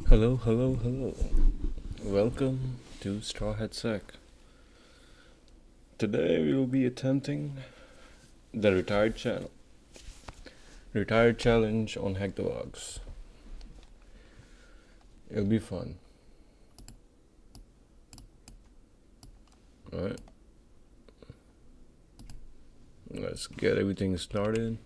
Hello, hello, hello. Welcome to Straw Hat Sack. Today we will be attempting the retired challenge on HACKTHEBOX. It'll be fun. Alright. Let's get everything started.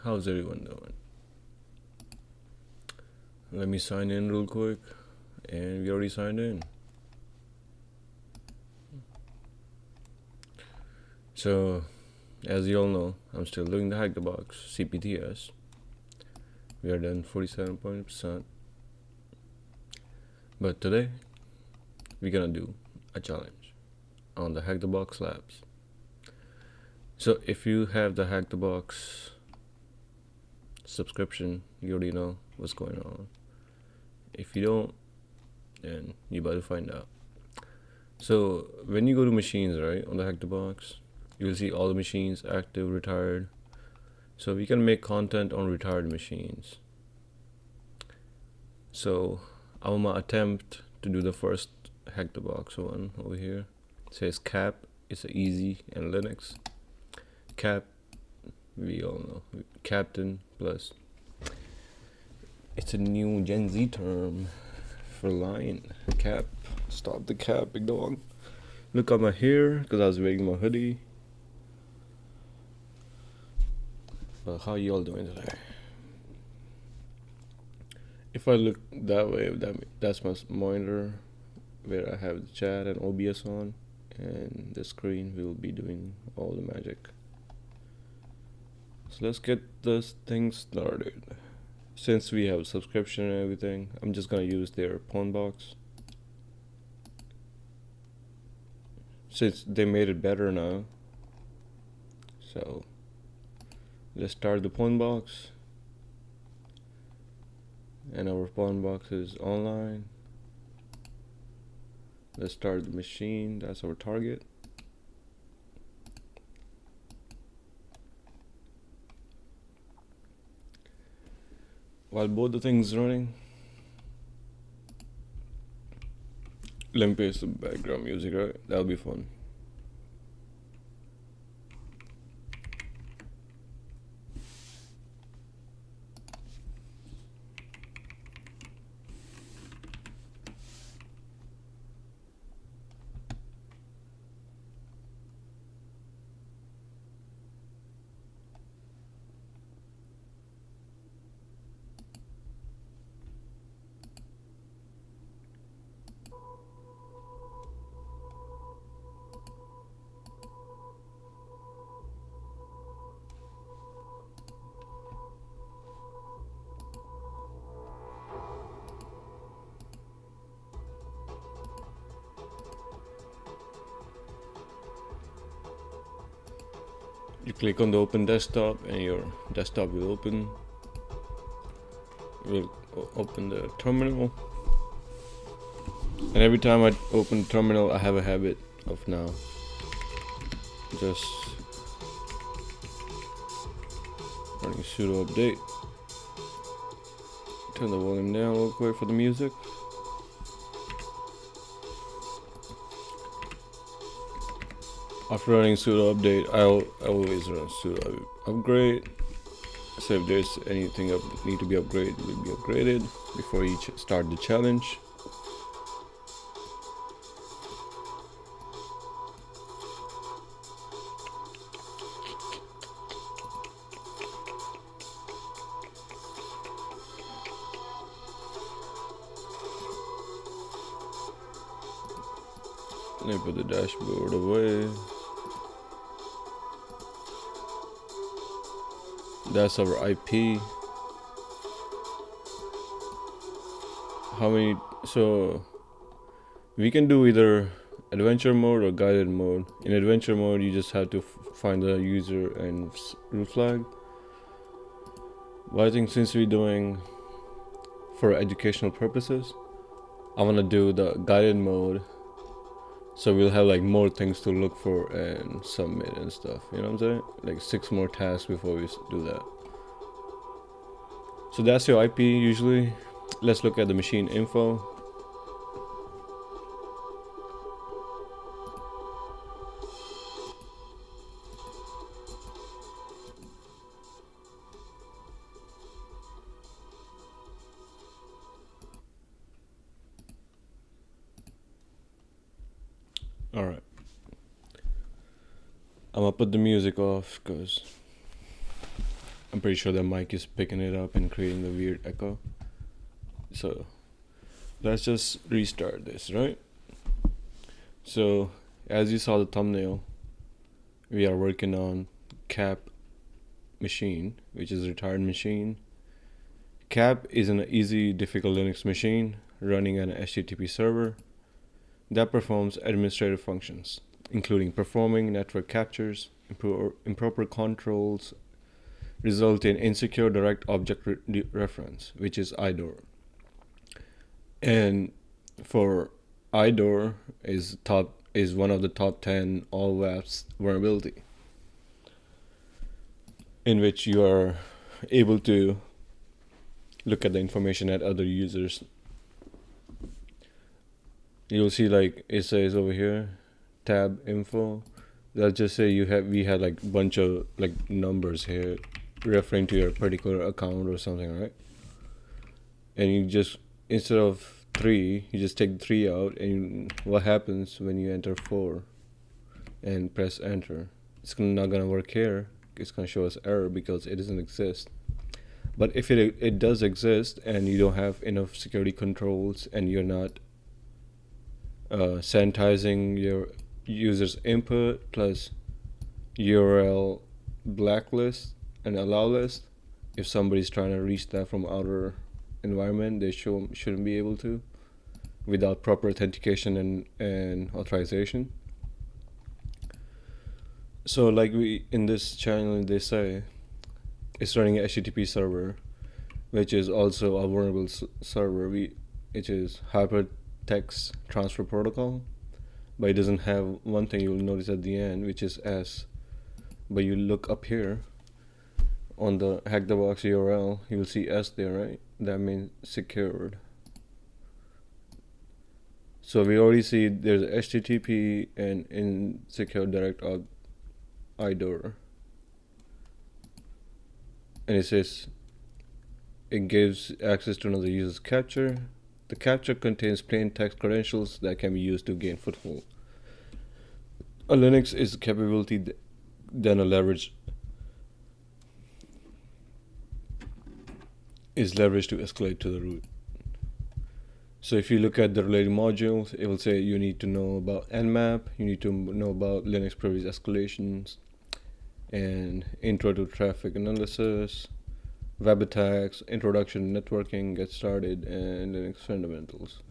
How's everyone doing? Let me sign in real quick. And we already signed in. So, as you all know, I'm still doing the HACKTHEBOX CPTS. We are done 47%. But today, we're gonna do a challenge on the HACKTHEBOX labs. So if you have the HACKTHEBOX subscription, you already know what's going on. If you don't, then you better find out. So when you go to machines, right, on the HACKTHEBOX, you will see all the machines active, retired. So we can make content on retired machines. So I'm gonna attempt to do the first HACKTHEBOX one over here. It says cap. It's a easy and Linux. Cap, we all know. Captain plus. It's a new Gen Z term for line. Cap. Stop the cap, big dog. Look at my hair because I was wearing my hoodie. But how you all doing today? If I look that way, that's my monitor where I have the chat and OBS on, and the screen will be doing all the magic. So let's get this thing started. Since we have a subscription and everything, I'm just gonna use their pawn box. Since they made it better now. So let's start the pawn box. And our pawn box is online. Let's start the machine, that's our target. While both the things running, let me play some background music, right? That'll be fun. You click on the open desktop and your desktop will open. We'll open the terminal. And every time I open the terminal, I have a habit of now just running sudo update. Turn the volume down real quick for the music. After running sudo update, I always run sudo upgrade. So if there's anything need to be upgraded, will be upgraded before you start the challenge. Let me put the dashboard away. That's our IP. How many? So we can do either adventure mode or guided mode. In adventure mode, you just have to find the user and root flag. But I think since we're doing for educational purposes, I want to do the guided mode, so we'll have like more things to look for and submit and stuff, you know what I'm saying? Like 6 more tasks before we do that. So that's your IP usually. Let's look at the machine info. Alright. I'm gonna put the music off because I'm pretty sure the mic is picking it up and creating the weird echo. So let's just restart this, right? So as you saw the thumbnail, we are working on CAP machine, which is a retired machine. CAP is an easy, difficult Linux machine running on an HTTP server that performs administrative functions, including performing network captures, improper controls, result in insecure direct object reference, which is IDOR. And for IDOR is one of the top 10 all WAPs vulnerability, in which you are able to look at the information at other users. You'll see like it says over here, tab info. Let's just say we had like a bunch of like numbers here referring to your particular account or something, right? And you just, instead of 3, you just take 3 out, and what happens when you enter 4 and press enter? It's not gonna work here. It's gonna show us error because it doesn't exist. But if it does exist and you don't have enough security controls and you're not sanitizing your user's input plus URL blacklist and allow list, if somebody's trying to reach that from outer environment, they shouldn't be able to without proper authentication and authorization. So like we in this channel, they say it's running an HTTP server, which is also a vulnerable server, which is hypertext transfer protocol, but it doesn't have one thing you'll notice at the end, which is S. But you look up here on the HACKTHEBOX URL, you will see S there, right? That means secured. So we already see there's HTTP and insecure direct IDOR, and it says it gives access to another user's capture. The capture contains plain text credentials that can be used to gain foothold. A Linux is a capability then a leverage is leveraged to escalate to the root. So if you look at the related modules, it will say you need to know about Nmap, you need to know about Linux privilege escalations, and intro to traffic analysis, web attacks, introduction to networking, get started, and Linux fundamentals.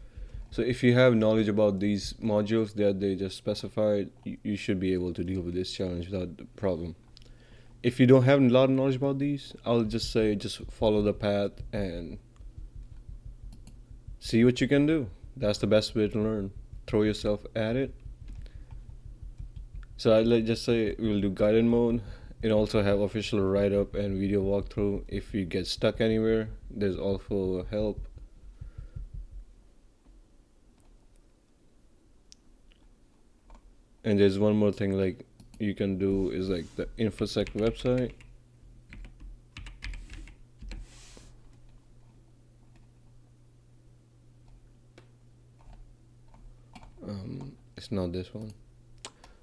So if you have knowledge about these modules that they just specified, you should be able to deal with this challenge without the problem. If you don't have a lot of knowledge about these, I'll just say just follow the path and see what you can do. That's the best way to learn. Throw yourself at it. So let's just say we'll do guided mode. It also have official write-up and video walkthrough. If you get stuck anywhere, there's also help. And there's one more thing like you can do is like the InfoSec website. It's not this one,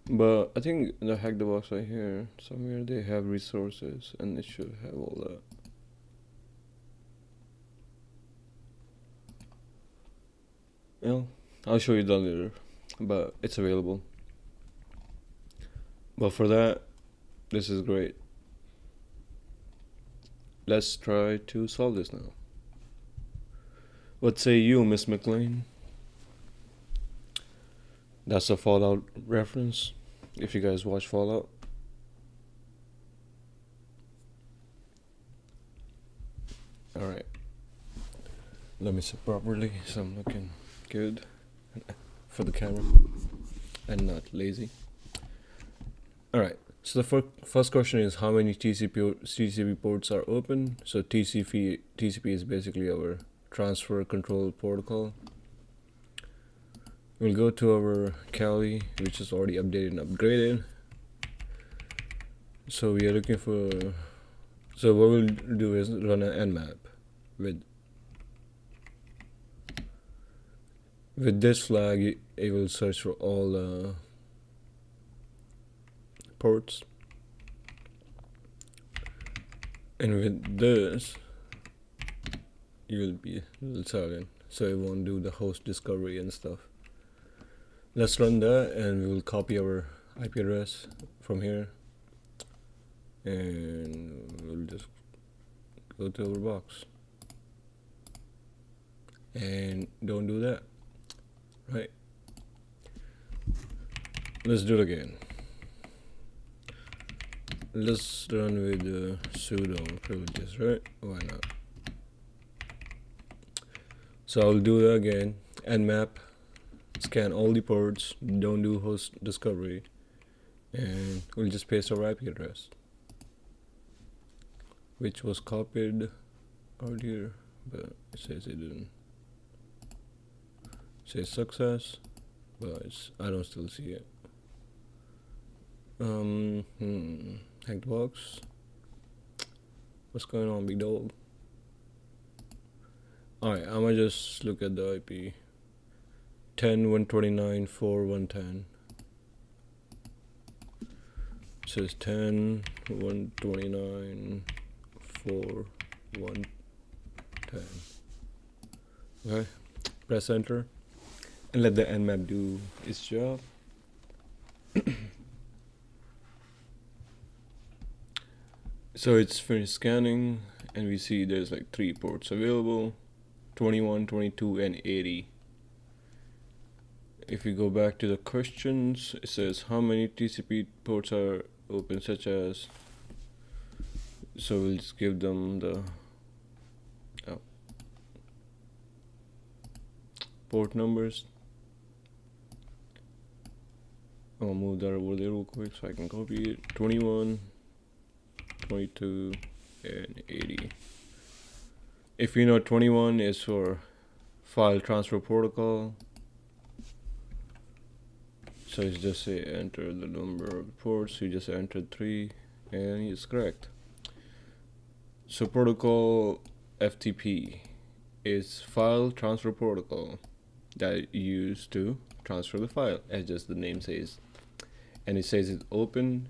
but I think the HACKTHEBOX right here somewhere they have resources and it should have all that. Yeah, I'll show you that later, but it's available. But for that, this is great. Let's try to solve this now. What say you, Miss McLean? That's a Fallout reference, if you guys watch Fallout. Alright. Let me sit properly so I'm looking good for the camera and not lazy. Alright, so the first question is how many TCP ports are open. So TCP is basically our transfer control protocol. We'll go to our Kali, which is already updated and upgraded. So we are looking for, so what we'll do is run an nmap with this flag. It will search for all ports, and with this you will be a little silent, so it won't do the host discovery and stuff. Let's run that, and we will copy our IP address from here, and we'll just go to our box, and don't do that. Right, let's do it again. Let's run with sudo privileges, right? Why not? So I'll do that again. Nmap, scan all the ports, don't do host discovery, and we'll just paste our IP address, which was copied earlier, but it says it didn't. It says success, but I don't still see it. Hack the box. What's going on, big dog? Alright, I'm gonna just look at the IP. 10.129.4.110. It says 10.129.4.110. Okay, press enter and let the nmap do its job. So it's finished scanning, and we see there's like 3 ports available: 21, 22, and 80. If we go back to the questions, it says how many TCP ports are open, such as, so we'll just give them the port numbers. I'll move that over there real quick so I can copy it. 21, 22, and 80. If you know, 21 is for file transfer protocol, so it's just say enter the number of ports. You just entered 3 and it's correct. So protocol FTP is file transfer protocol that you use to transfer the file, as just the name says, and it says it's open.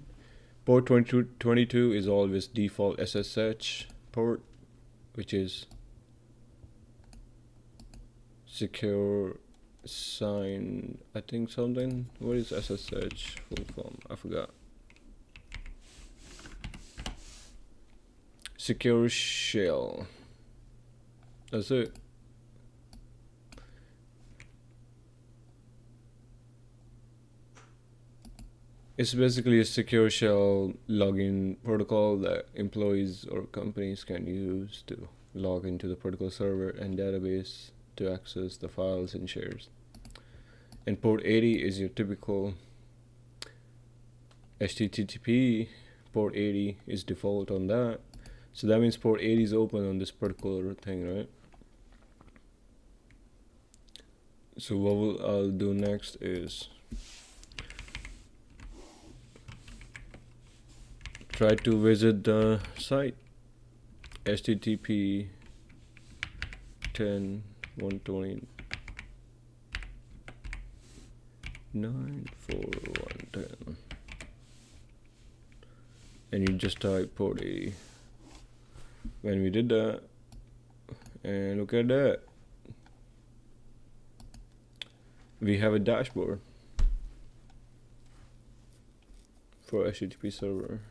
Port 22 is always default SSH port, which is secure sign, I think something. What is SSH full form? I forgot. Secure shell. That's it. It's basically a secure shell login protocol that employees or companies can use to log into the protocol server and database to access the files and shares. And port 80 is your typical HTTP. Port 80 is default on that. So that means port 80 is open on this particular thing, right? So what I'll do next is try to visit the site. HTTP 10.129.4.110, and you just type port 80. When we did that, and look at that, we have a dashboard for HTTP server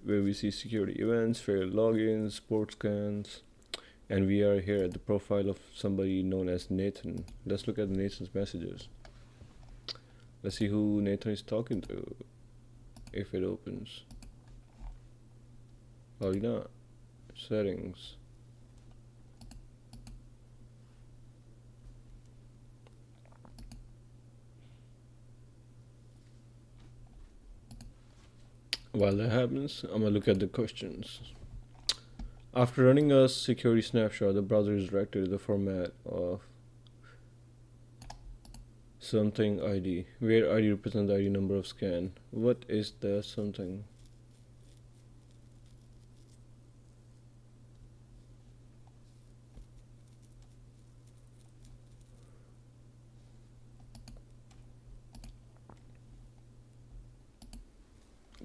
where we see security events, failed logins, port scans, and we are here at the profile of somebody known as Nathan. Let's look at Nathan's messages. Let's see who Nathan is talking to if it opens. Probably not. Settings. While that happens, I'm gonna look at the questions. After running a security snapshot, the browser is directed to the format of something ID, where ID represents the ID number of scan. What is the something?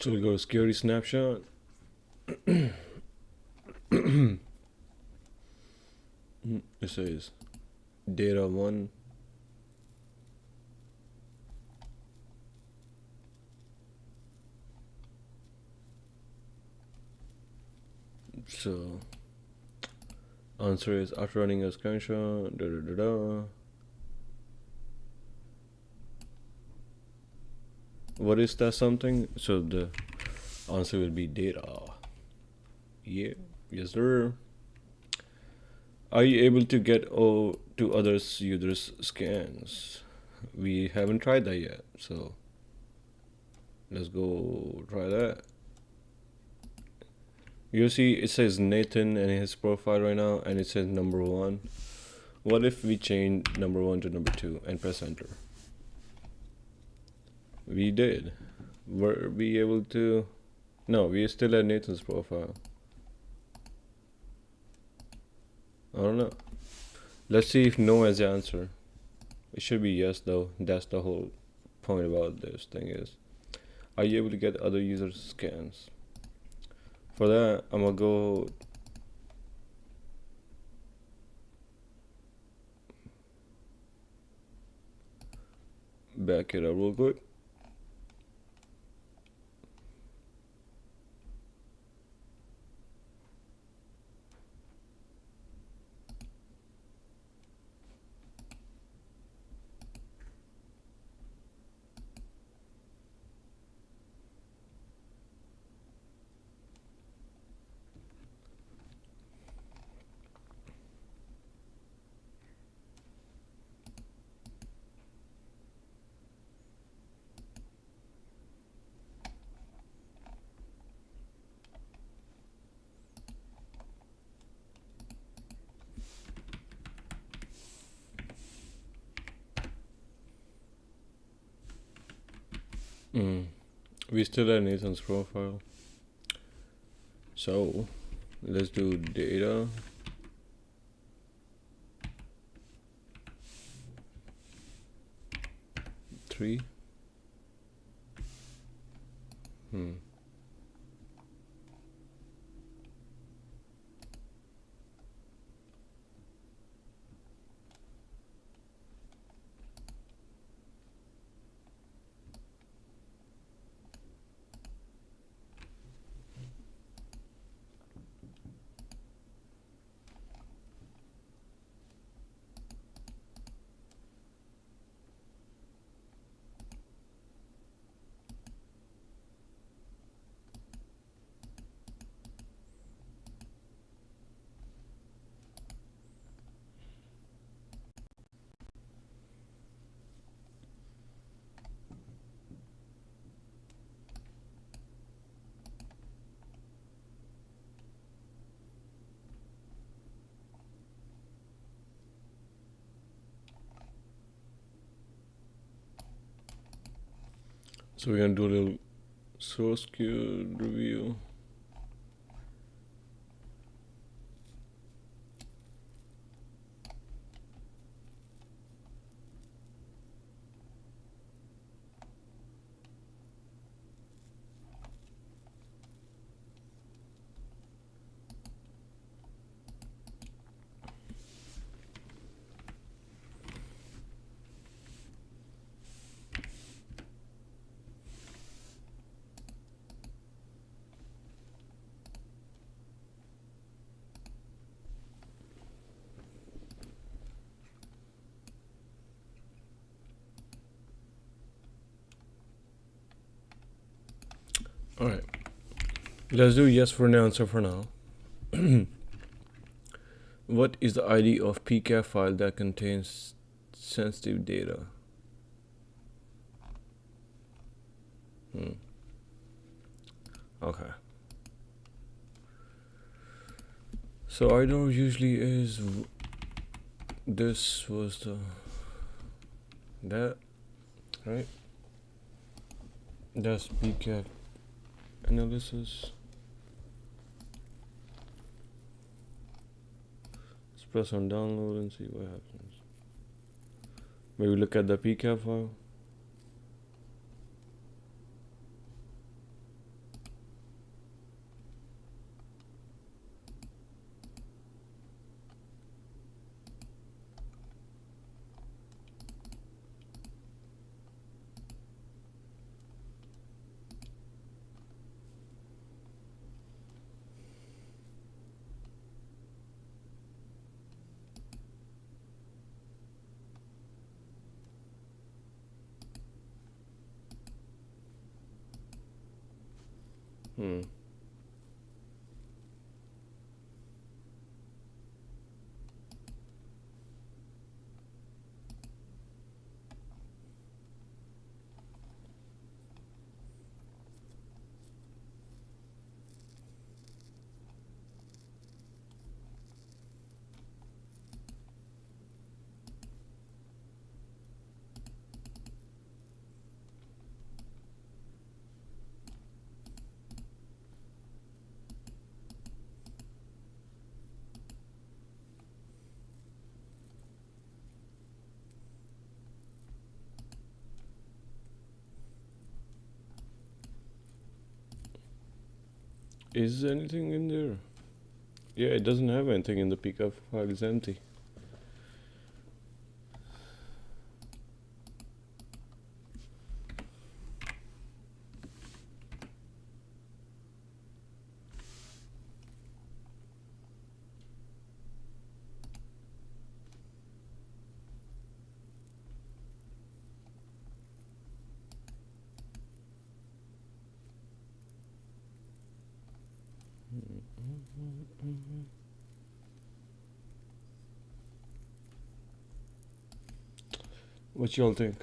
So we go to security snapshot. It says data 1. So answer is after running a screenshot. What is that something? So the answer will be data. Yeah, yes sir. Are you able to get to others users scans? We haven't tried that yet, so let's go try that. You see it says Nathan and his profile right now, and it says number 1. What if we change number 1 to number 2 and press enter? We did. Were we able to? No, we are still at Nathan's profile. I don't know. Let's see if no is the answer. It should be yes though. That's the whole point about this thing is, are you able to get other users scans? For that, I'm gonna go back it up real quick. We still have Nathan's profile. So let's do data. Three. So we're gonna do a little source code review. All right, let's do yes for an answer for now. What is the ID of PCAP file that contains sensitive data? Okay. So idle usually is this was the that right? That's PCAP analysis. Let's press on download and see what happens. Maybe look at the PCAP file. Is anything in there? Yeah, it doesn't have anything in the PCAP file. It's empty. What y'all think?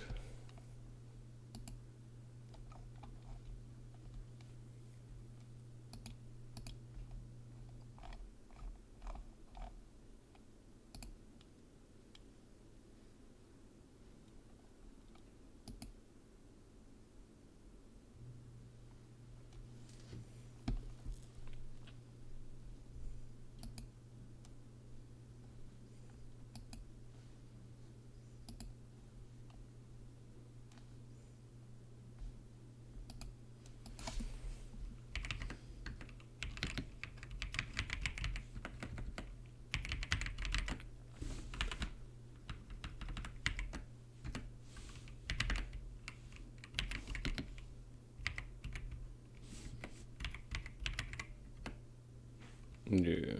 Yeah.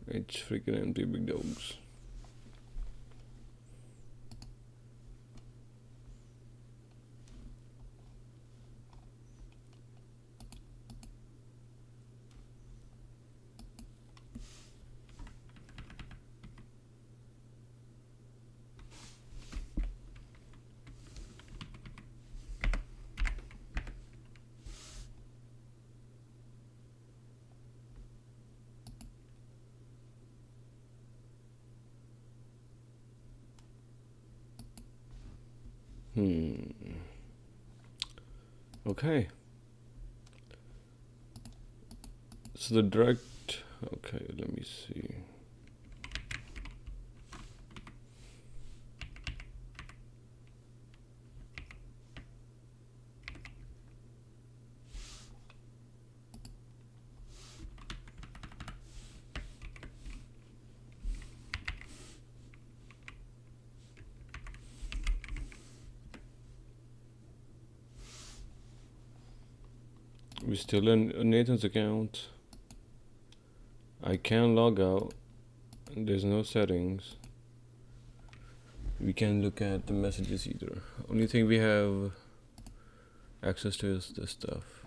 It's freaking empty, big dogs. Okay. So the direct. Okay, let me see. We're still in Nathan's account. I can log out. There's no settings. We can't look at the messages either. Only thing we have access to is this stuff.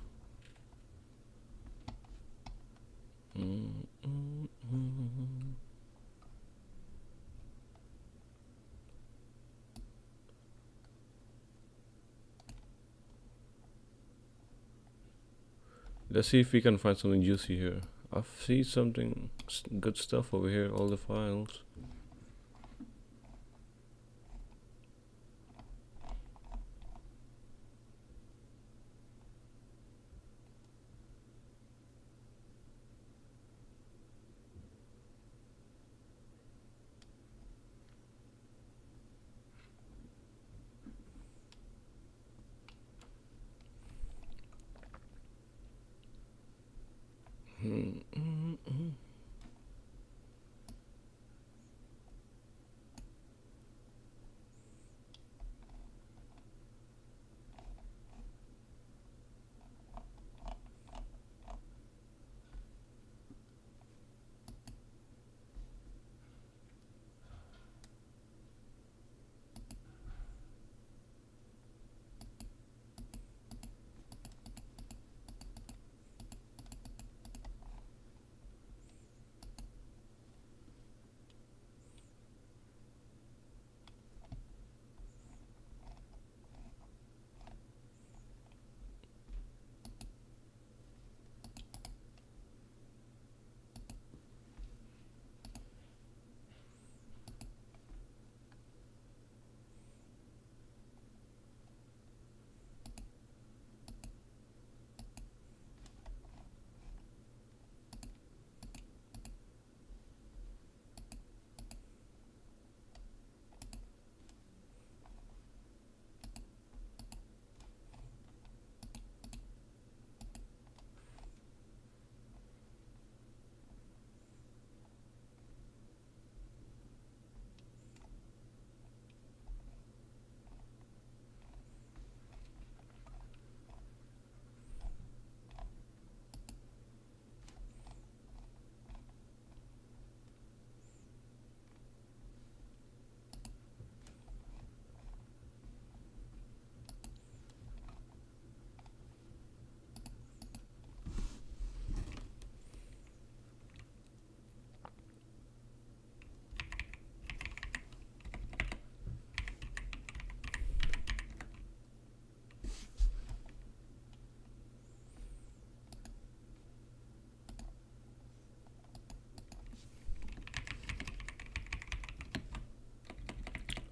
Let's see if we can find something juicy here. I see something good stuff over here, all the files.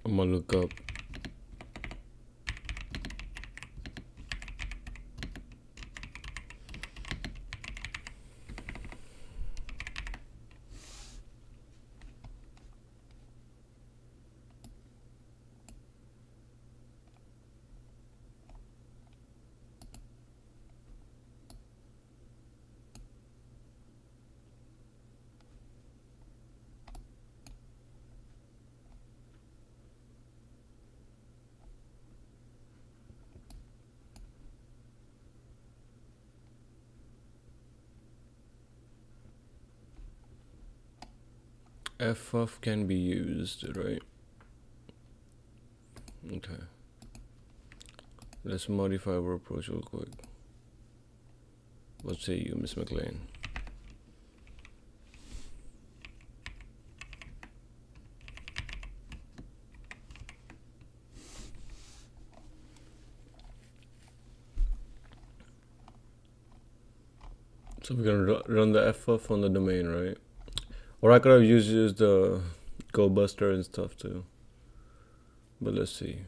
I'm gonna look up. FF can be used, right? Okay. Let's modify our approach real quick. What say you, Miss McLean? So we're gonna run the FF on the domain, right? Or I could have used the Go Buster and stuff too. But let's see.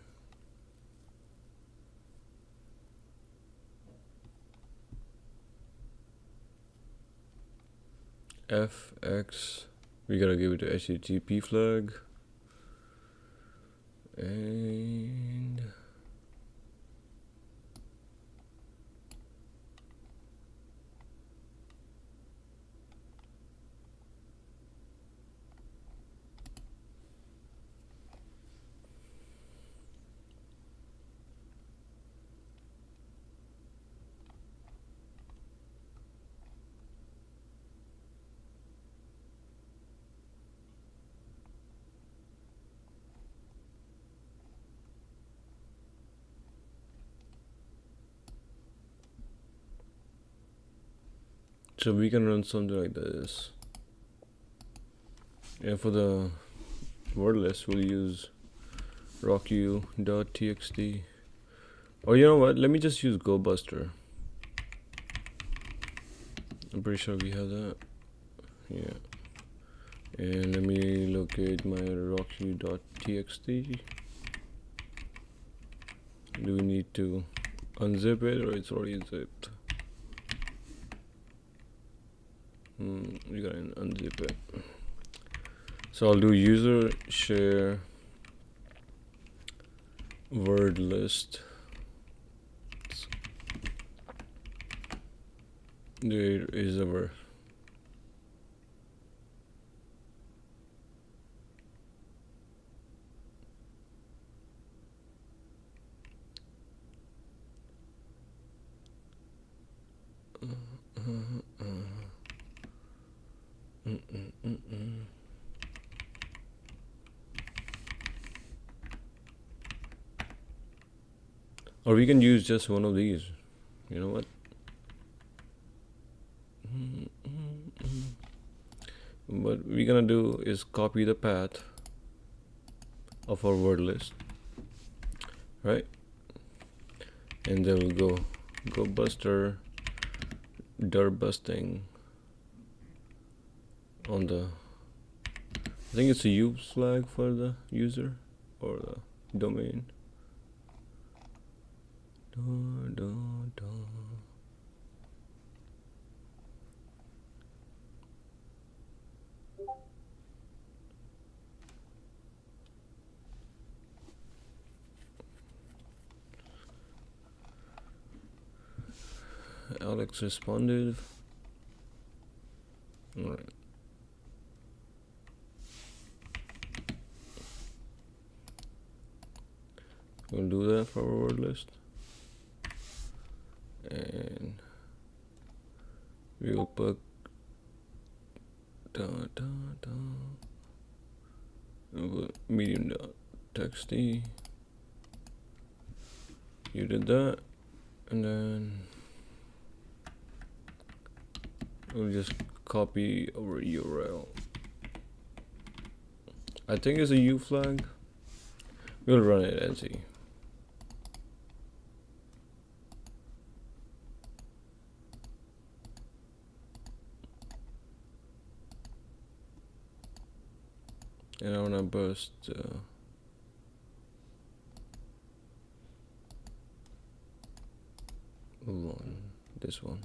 FX, we gotta give it the HTTP flag. And so we can run something like this. And for the word list, we'll use rocku.txt. Or you know what? Let me just use GoBuster. I'm pretty sure we have that. Yeah. And let me locate my rocky.txt. Do we need to unzip it or it's already zipped? We gotta unzip it. So I'll do user share word list. There is our or we can use just one of these. You know what? What we're gonna do is copy the path of our word list, right? And then we'll go buster dirt busting on the, I think it's a U flag for the user or the domain. Alex responded. All right. We'll do that for our word list. And we will put medium.txt. You did that, and then we'll just copy our URL. I think it's a U flag. We'll run it and see. And I wanna burst this one.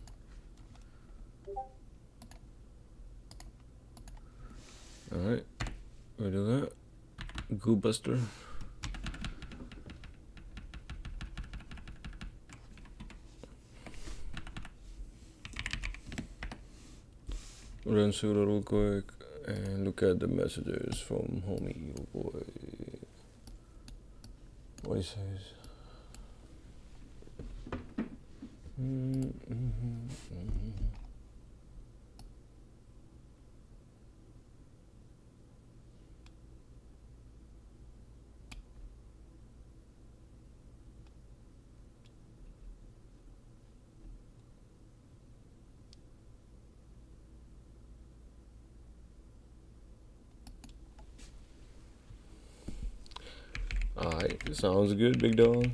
Alright, we'll do that. Goo buster. Run sudo real quick and look at the messages from homie boy. What he says. Alright, sounds good, big dog.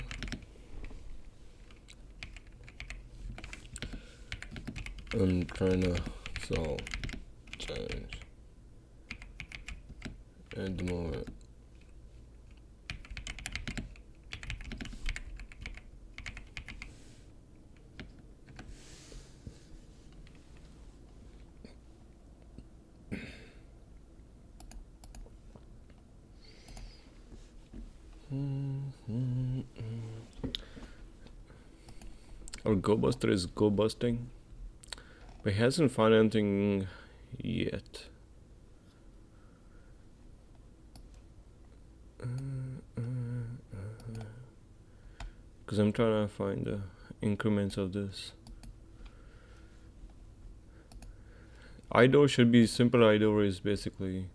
I'm trying to solve challenge at the moment. Our Go Buster is go busting, but he hasn't found anything yet. Because I'm trying to find the increments of this. IDOR should be simple. IDOR is basically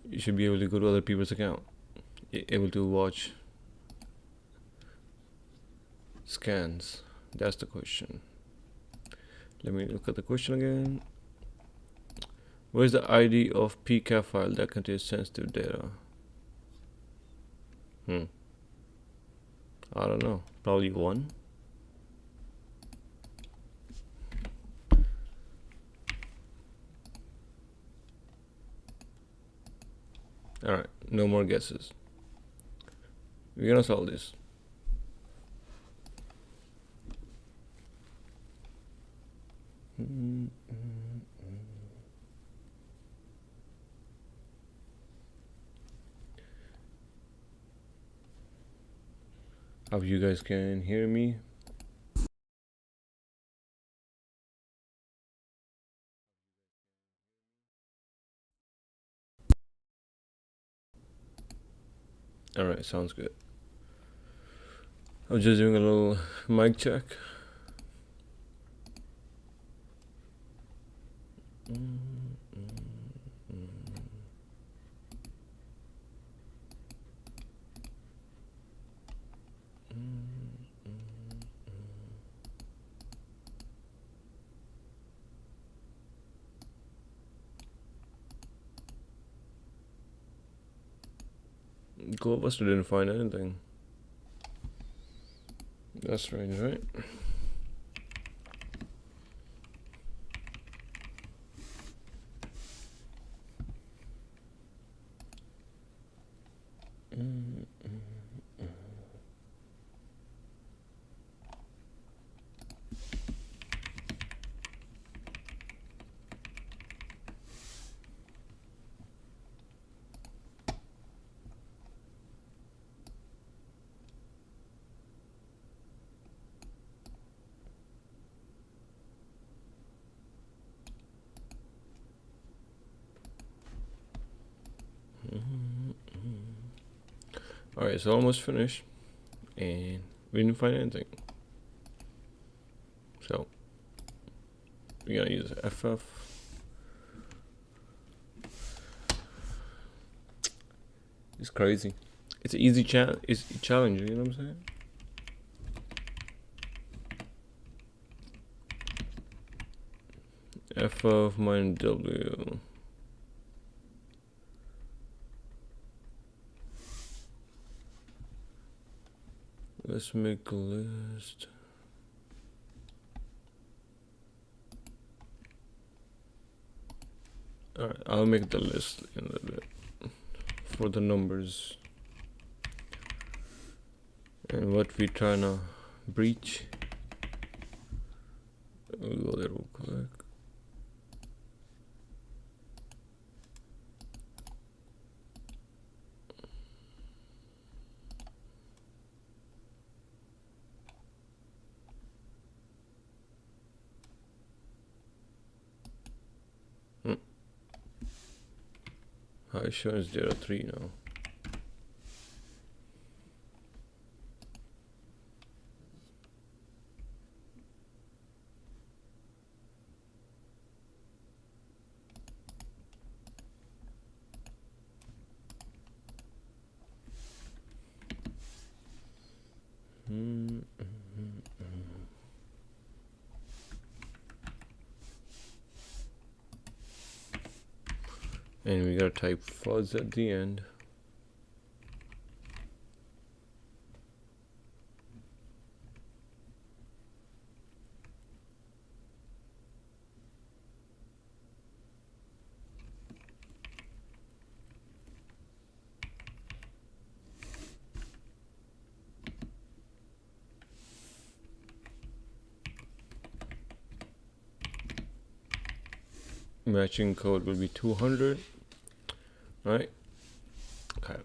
you should be able to go to other people's account, able to watch scans. That's the question. Let me look at the question again. Where's the ID of PCAP file that contains sensitive data? I don't know. Probably 1. Alright, no more guesses. We're gonna solve this. Hope you guys can hear me. Alright, sounds good. I was just doing a little mic check. Globuster didn't find anything. That's strange, right? Alright, it's almost finished, and we didn't find anything. So we're gonna use FF. It's crazy. It's an easy it's challenge, you know what I'm saying? FF minus W. Let's make a list. Alright, I'll make the list in a little bit for the numbers and what we trying to breach. We'll go there real quick. High assurance 03 now. And we gotta type fuzz at the end. Matching code will be 200. Right? Okay.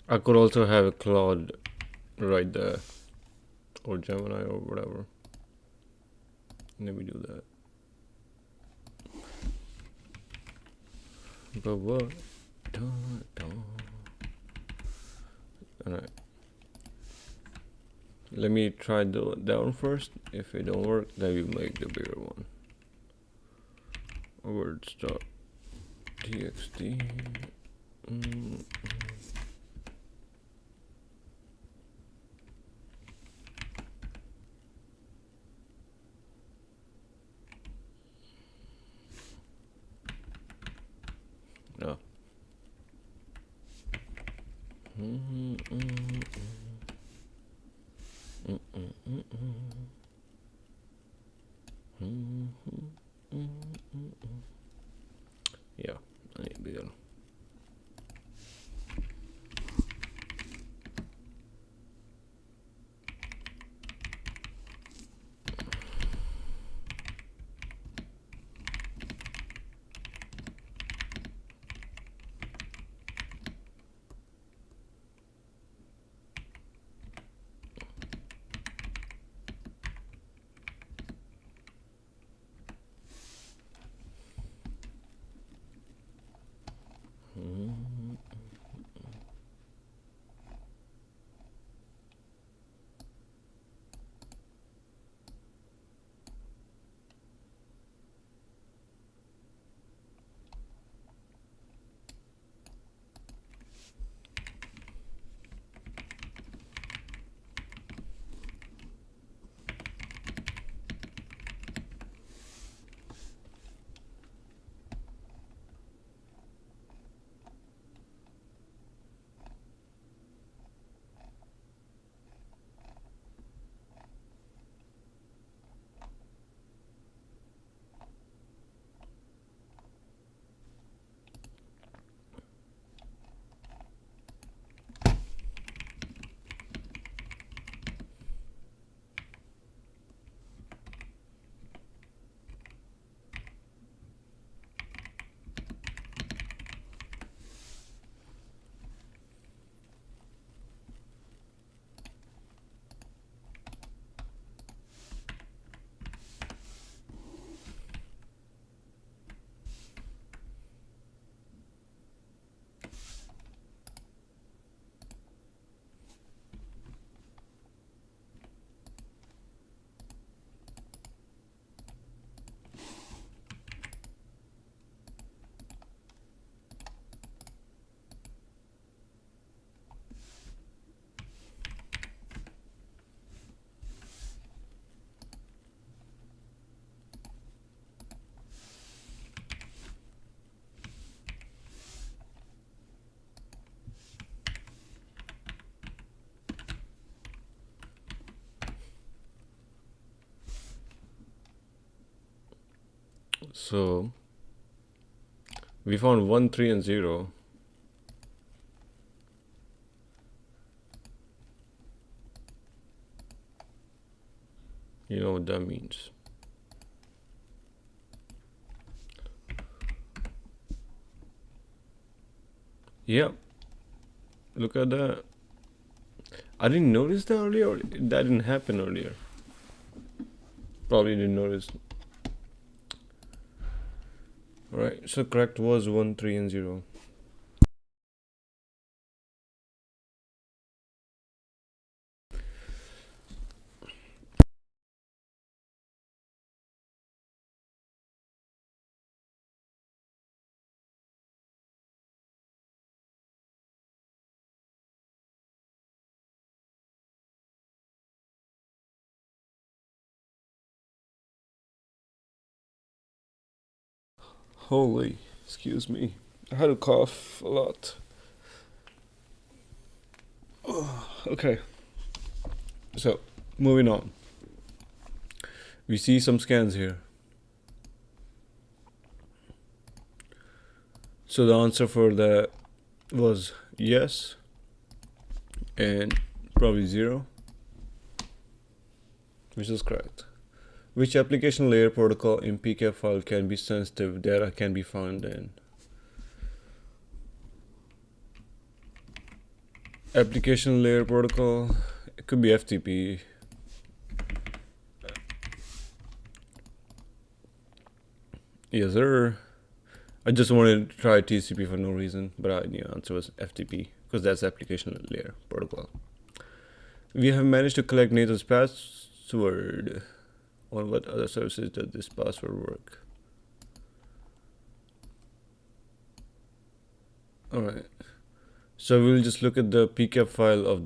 I could also have a Claude right there, or Gemini or whatever. Let me do that. But what? Alright. Let me try that one first. If it don't work, then we make the bigger one. Words.txt. No. Yeah, I need bigger. So we found 1, 3, and 0. You know what that means. Yep. Look at that. I didn't notice that earlier. That didn't happen earlier. Probably didn't notice. Alright, so correct was 1, 3, and 0. Holy, excuse me. I had to cough a lot. Okay. So, moving on. We see some scans here. So the answer for that was yes and probably 0, which is correct. Which application layer protocol in PCAP file can be sensitive data can be found in? Application layer protocol. It could be FTP. Yes, sir. I just wanted to try TCP for no reason, but I knew the answer was FTP because that's application layer protocol. We have managed to collect Nathan's password. On what other services does this password work? Alright. So we'll just look at the pcap file of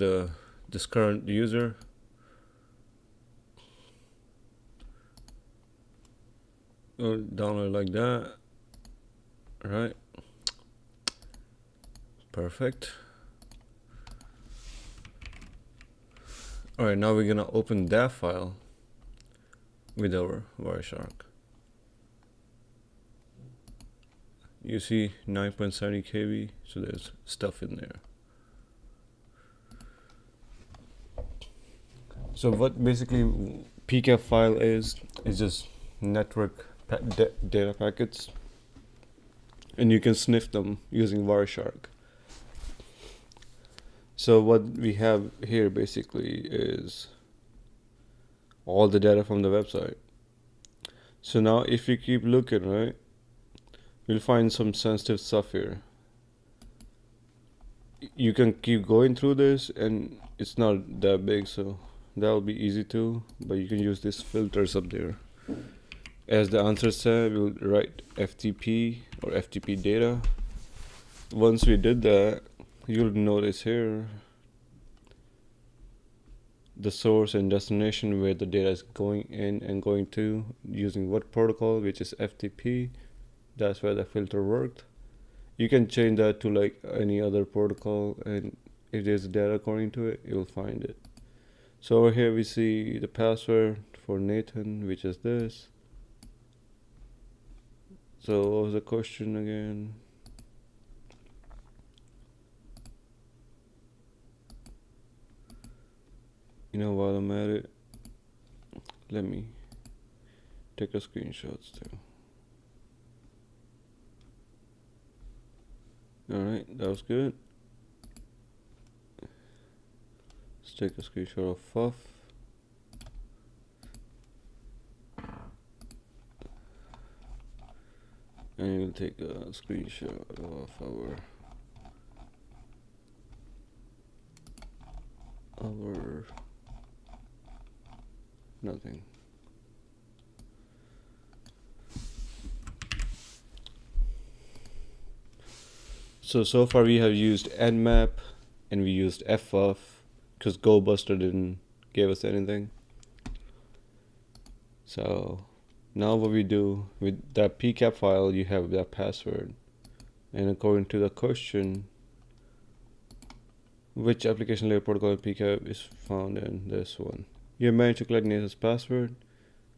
this current user. We'll download like that. Alright. Perfect. Alright, now we're gonna open that file with our Wireshark. You see 9.70 KB, so there's stuff in there. So what basically pcap file is just network data packets, and you can sniff them using Wireshark. So what we have here basically is all the data from the website. So now if you keep looking, right, you'll find some sensitive stuff here. You can keep going through this and it's not that big, so that'll be easy too, but you can use these filters up there. As the answer said, we'll write FTP or FTP data. Once we did that, you'll notice here the source and destination where the data is going in and going to, using what protocol, which is FTP. That's where the filter worked. You can change that to like any other protocol, and if there's data according to it, you'll find it. So over here we see the password for Nathan, which is this. So what was the question again? You know, while I'm at it, let me take a screenshot too. Alright, that was good. Let's take a screenshot of FUF. And we'll take a screenshot of our nothing. So far we have used nmap and we used ffuf because GoBuster didn't give us anything. So now what we do with that pcap file, you have that password, and according to the question, which application layer protocol in pcap is found in this one? You managed to collect Nathan's password.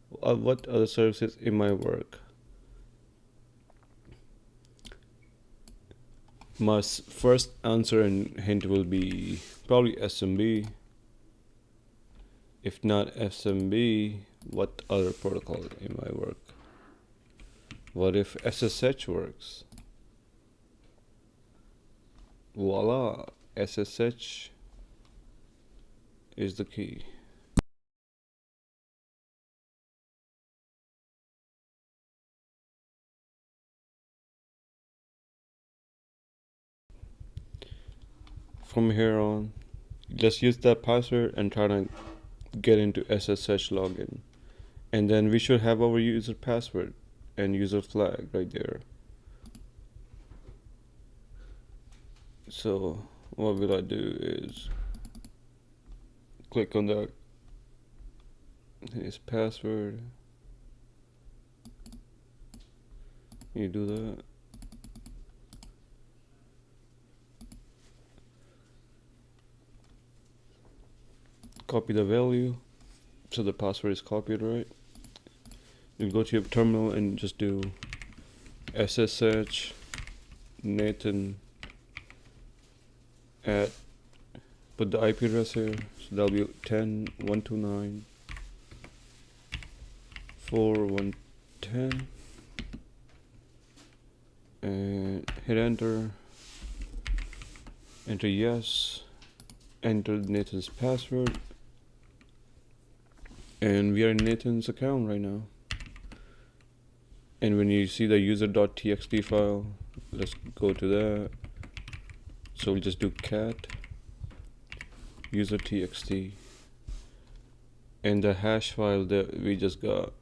What other services in my work? My first answer and hint will be probably SMB. If not SMB, what other protocol in my work? What if SSH works? Voila, SSH is the key. From here on, just use that password and try to get into SSH login, and then we should have our user password and user flag right there. So what will I do is click on that, his password, you do that. Copy the value, so the password is copied, right? You go to your terminal and just do SSH Nathan at, put the IP address here, so that'll be 10.129.4.110, and hit enter, enter yes, enter Nathan's password, and we are in Nathan's account right now. And when you see the user.txt file, let's go to that. So we'll just do cat user.txt, and the hash file that we just got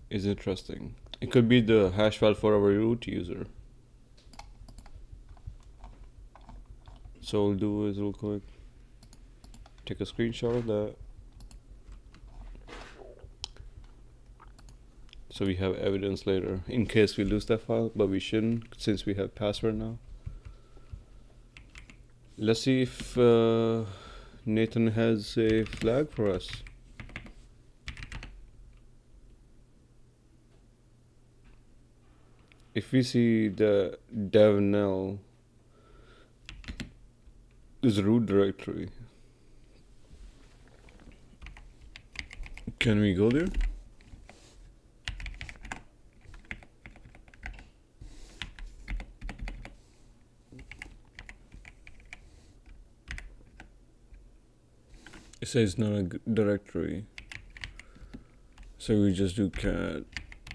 is interesting. It could be the hash file for our root user. So we'll do is real quick take a screenshot of that, so we have evidence later in case we lose that file, but we shouldn't since we have password now. Let's see if Nathan has a flag for us. If we see the devnel is root directory, can we go there? It says not a directory, so we just do cat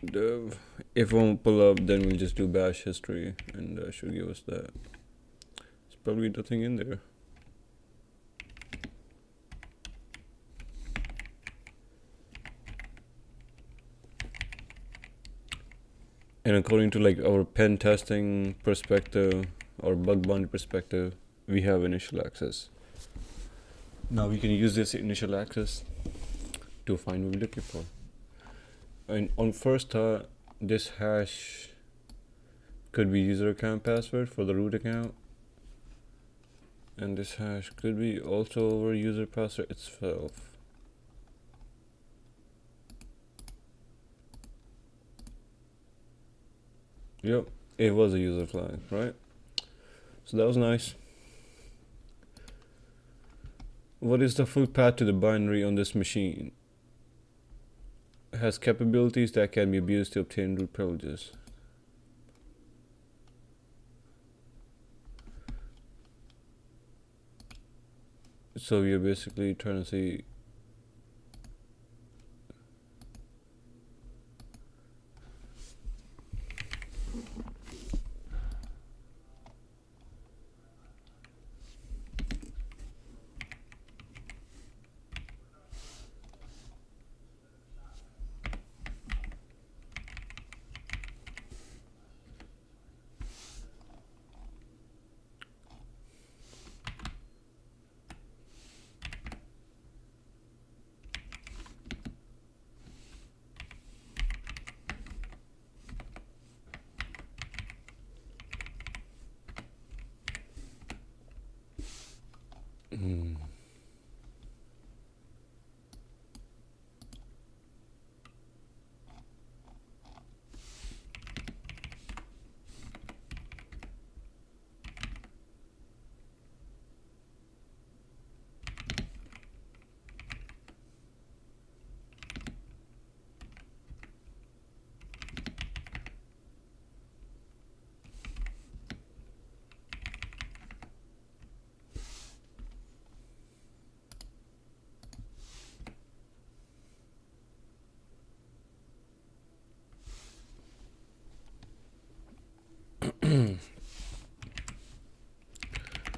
dev. If it won't pull up, then we'll just do bash history, and that should give us that. There's probably nothing in there. And according to like our pen testing perspective or bug bounty perspective, we have initial access. Now we can use this initial access to find what we're looking for. And on first thought, this hash could be user account password for the root account, and this hash could be also our user password itself. Yep, it was a user flag, right? So that was nice. What is the full path to the binary on this machine? It has capabilities that can be abused to obtain root privileges. So we are basically trying to see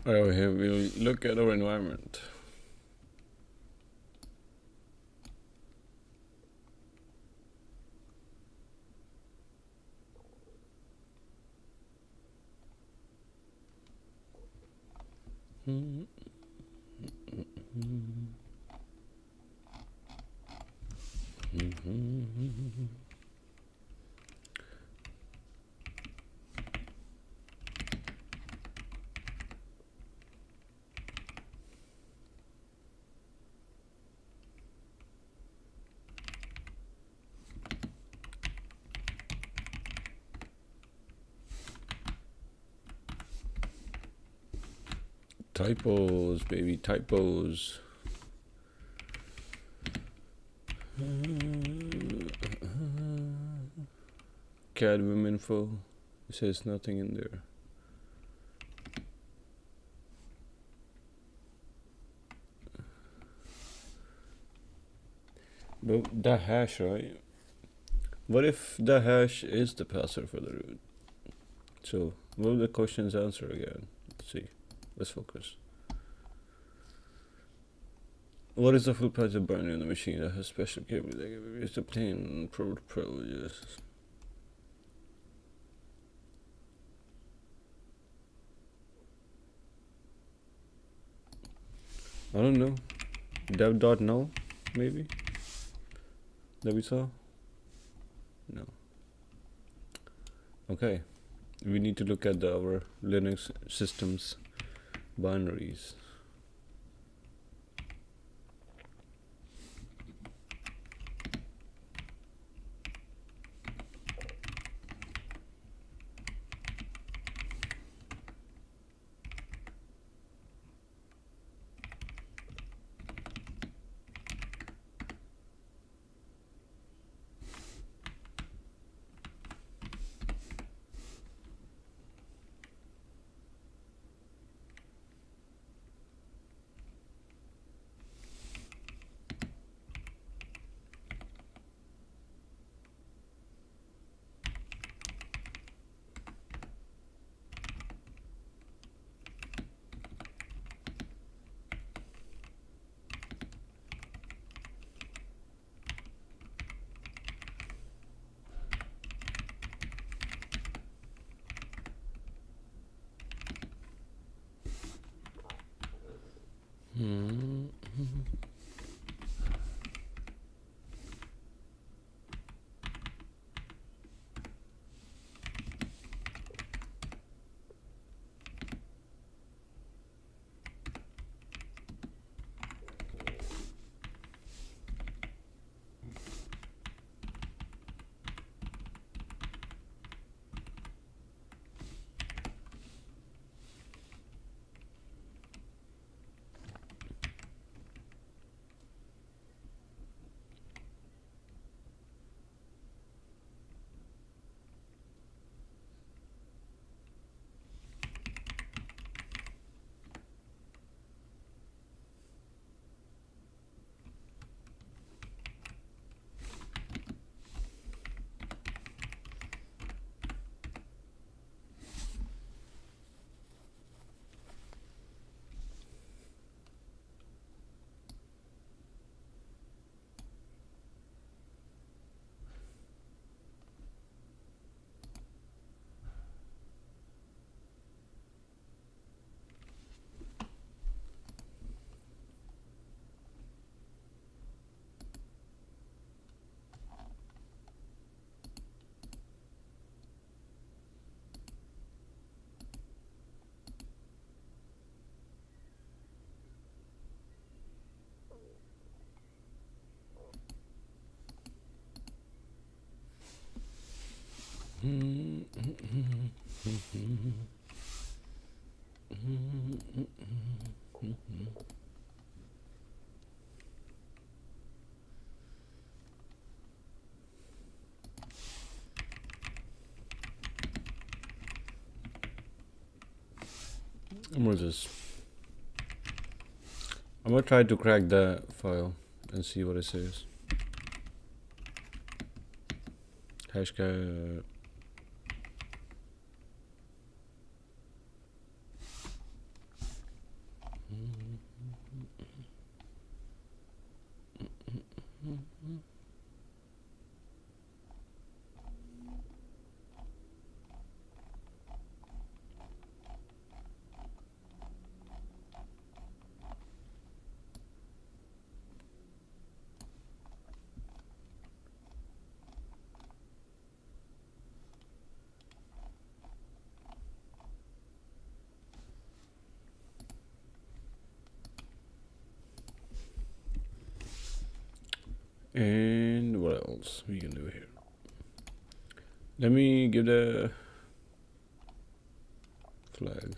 Alright, here we'll look at our environment. Typos, baby, typos. Cadmium info. It says nothing in there. But the hash, right? What if the hash is the password for the root? So, what will the questions answer again? Let's see. Let's focus. What is the full price of burning in the machine that has special capability that can be used to obtain privileges? I don't know. Dev.no, maybe? That we saw? No. Okay. We need to look at our Linux systems binaries. What is this? I'm gonna try to crack the file and see what it says. Hashcat. And what else we can do here? Let me give the flag.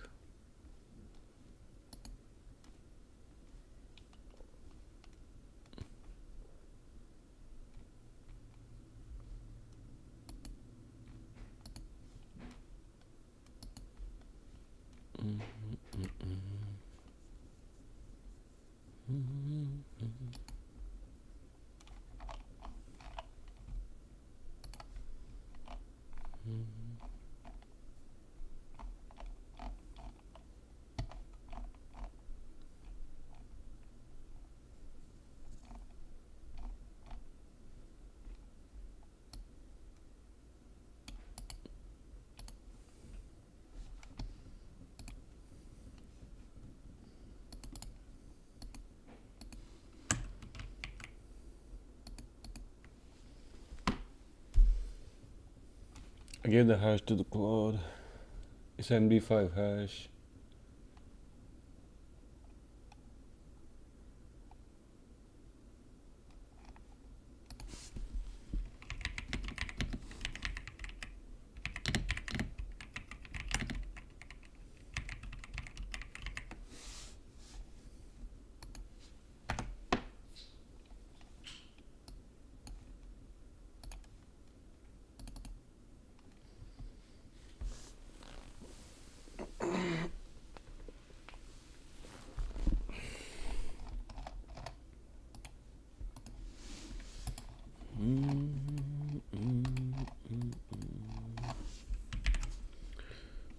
I gave the hash to the cloud. It's MD5 hash.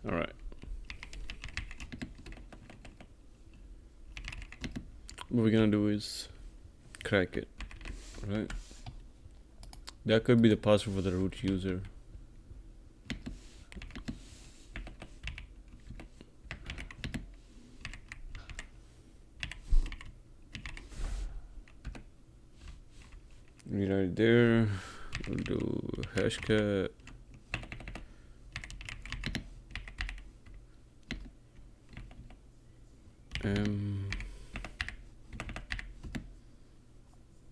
All right. What we're gonna do is crack it, right? That could be the password for the root user. Right there. We'll do hashcat.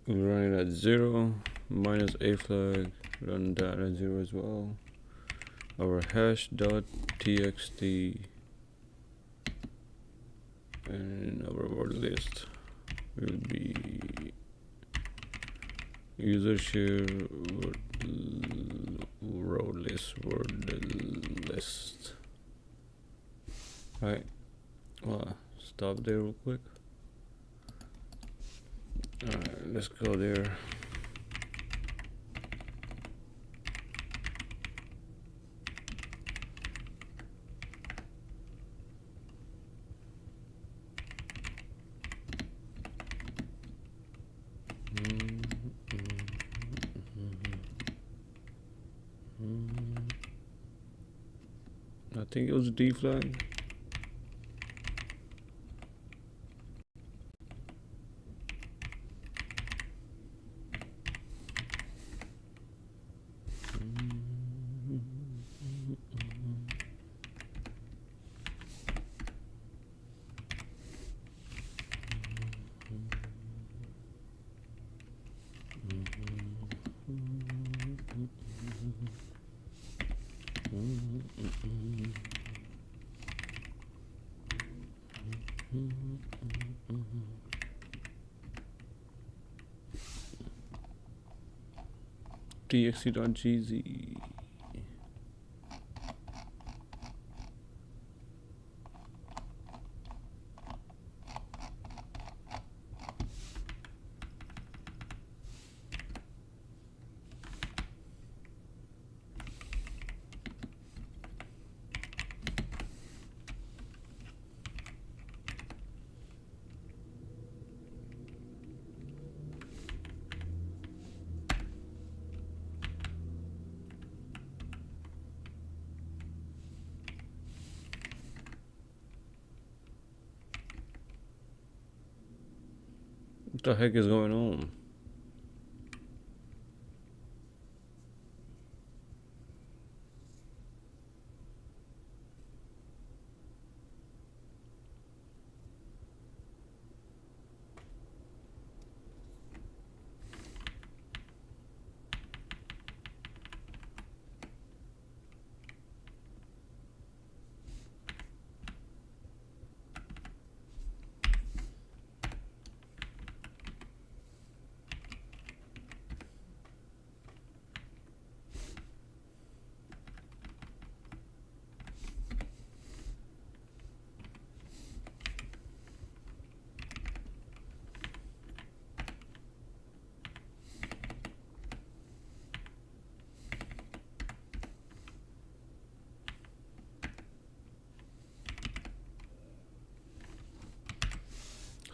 We'll run it at 0, minus a flag, run that at 0 as well. Our hash.txt and our word list will be user share word list. Right. Well, stop there real quick. Alright, let's go there. I think it was D flag. txt.gz. What the heck is going on?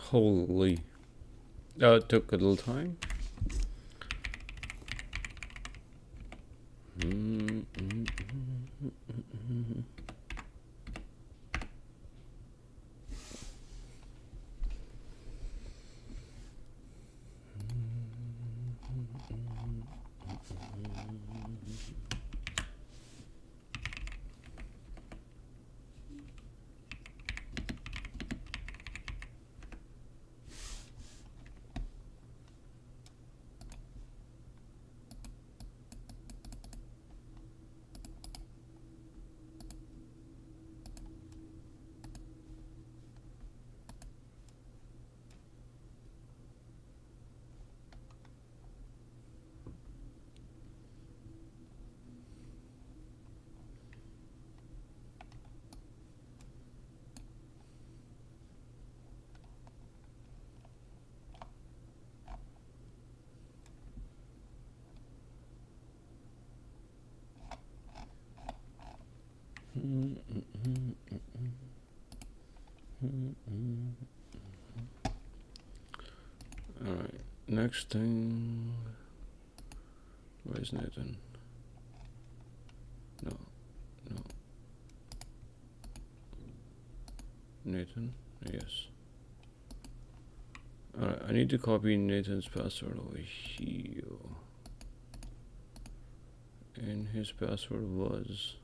Holy. That took a little time. Alright, next thing. Where's Nathan? No. Nathan? Yes. Alright, I need to copy Nathan's password over here. And his password was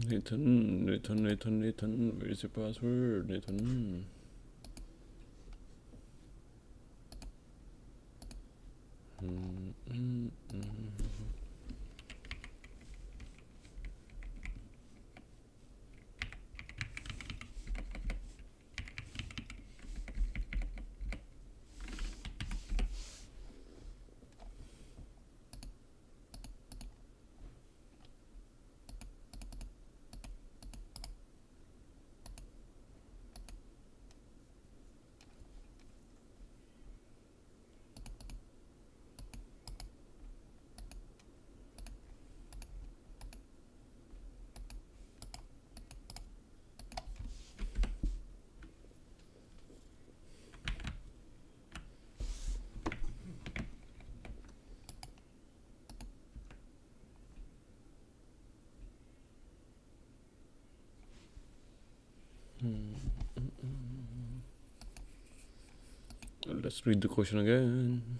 Nathan, where's your password, Nathan? Let's read the question again.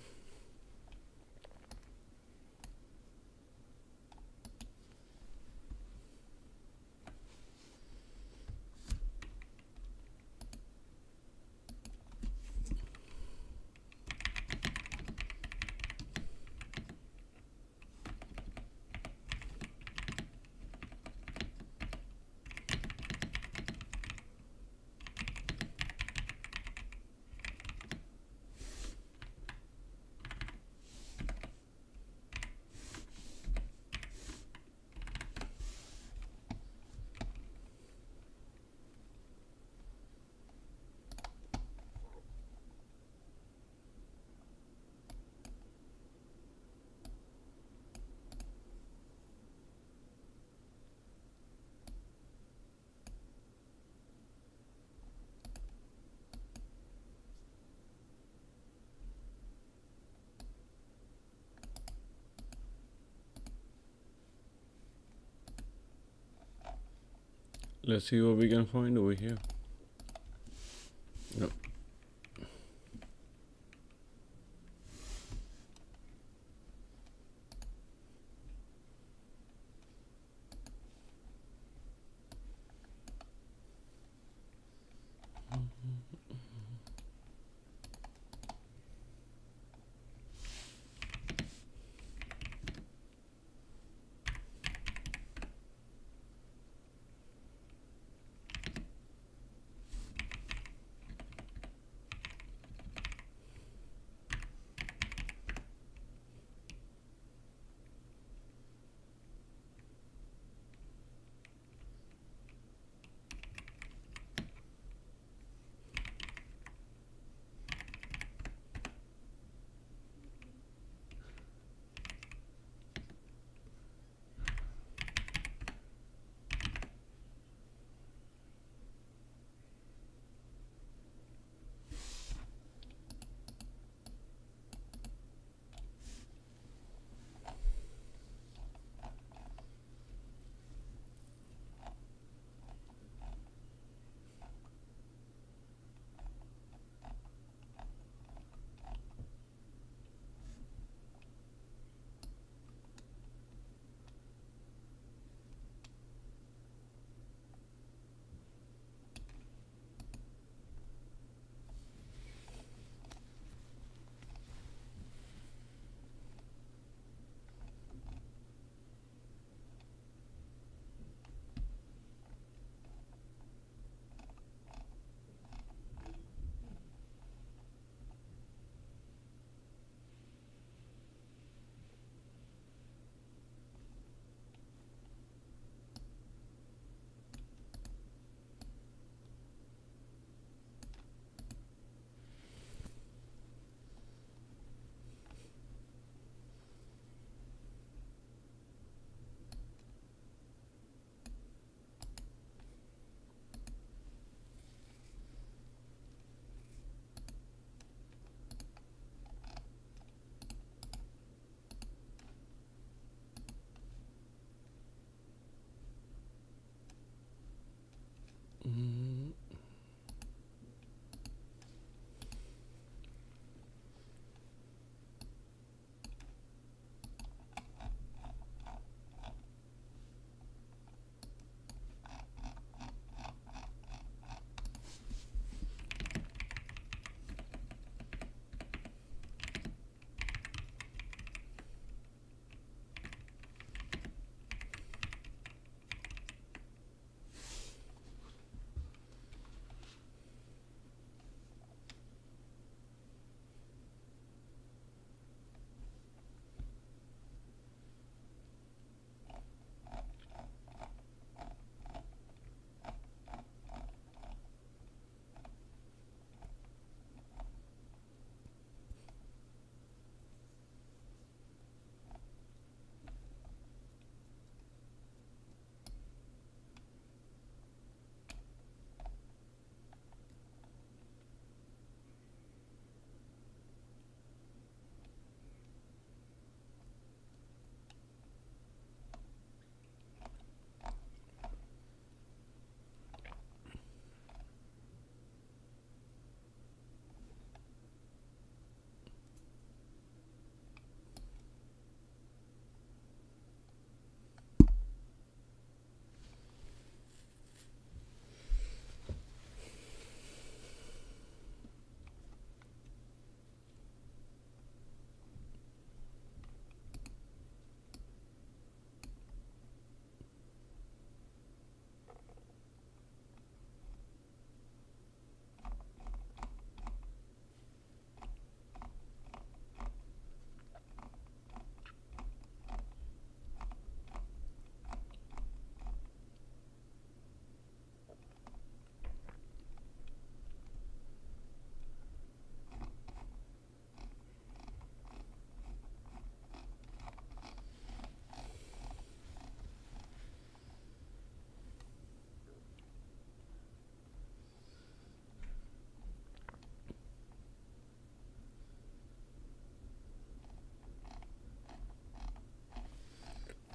Let's see what we can find over here. No.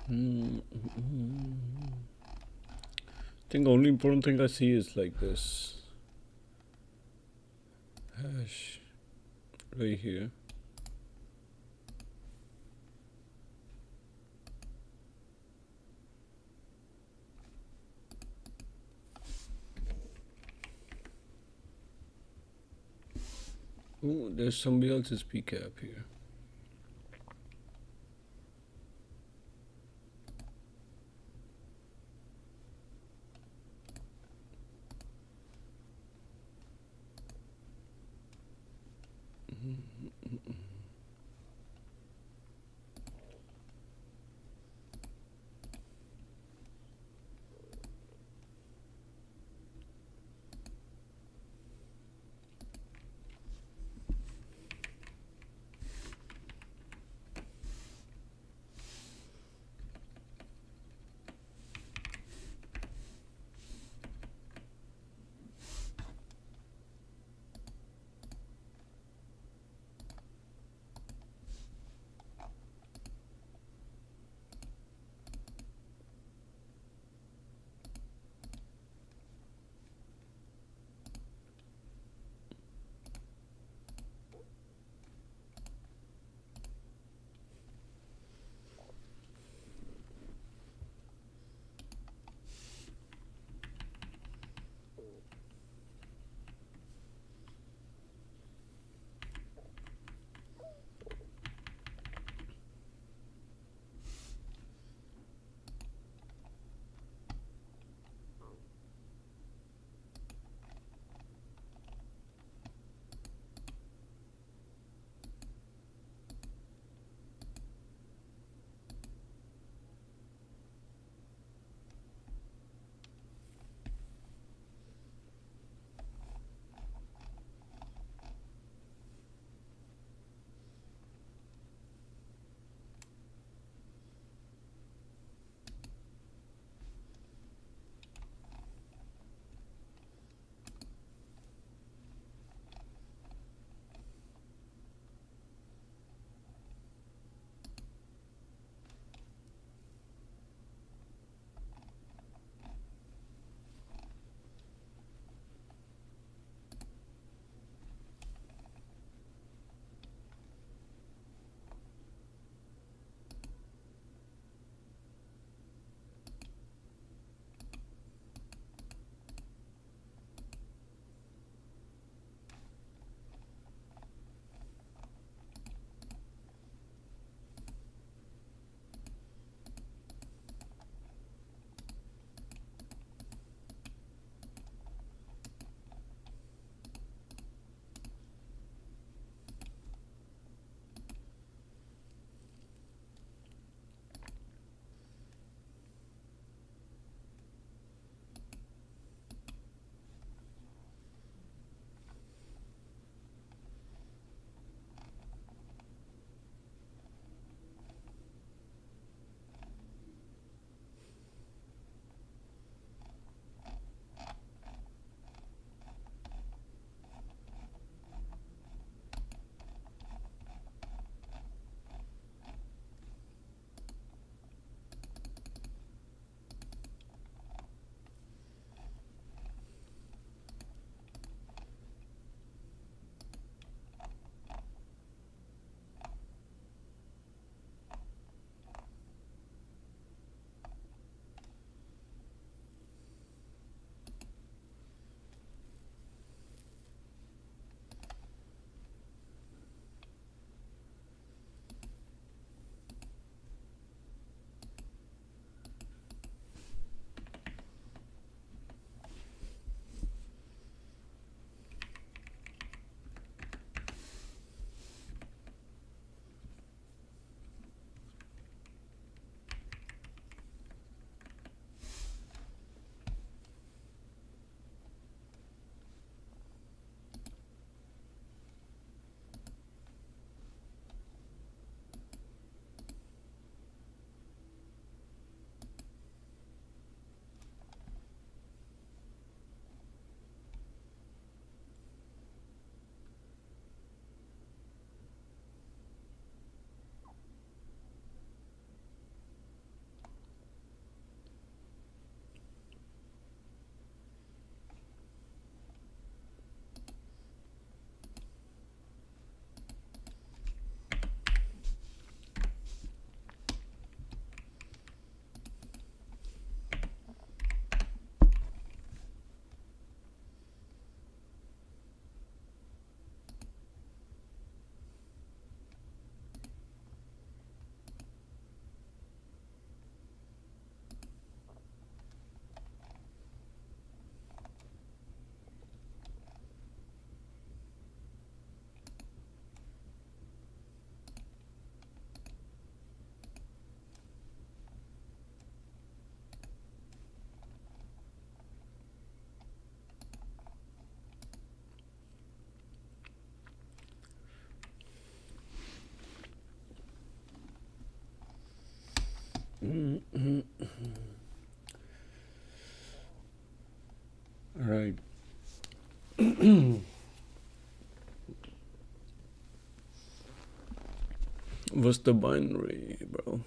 I think the only important thing I see is like this hash right here. Oh, there's somebody else's pcap here. All right. What's the binary, bro?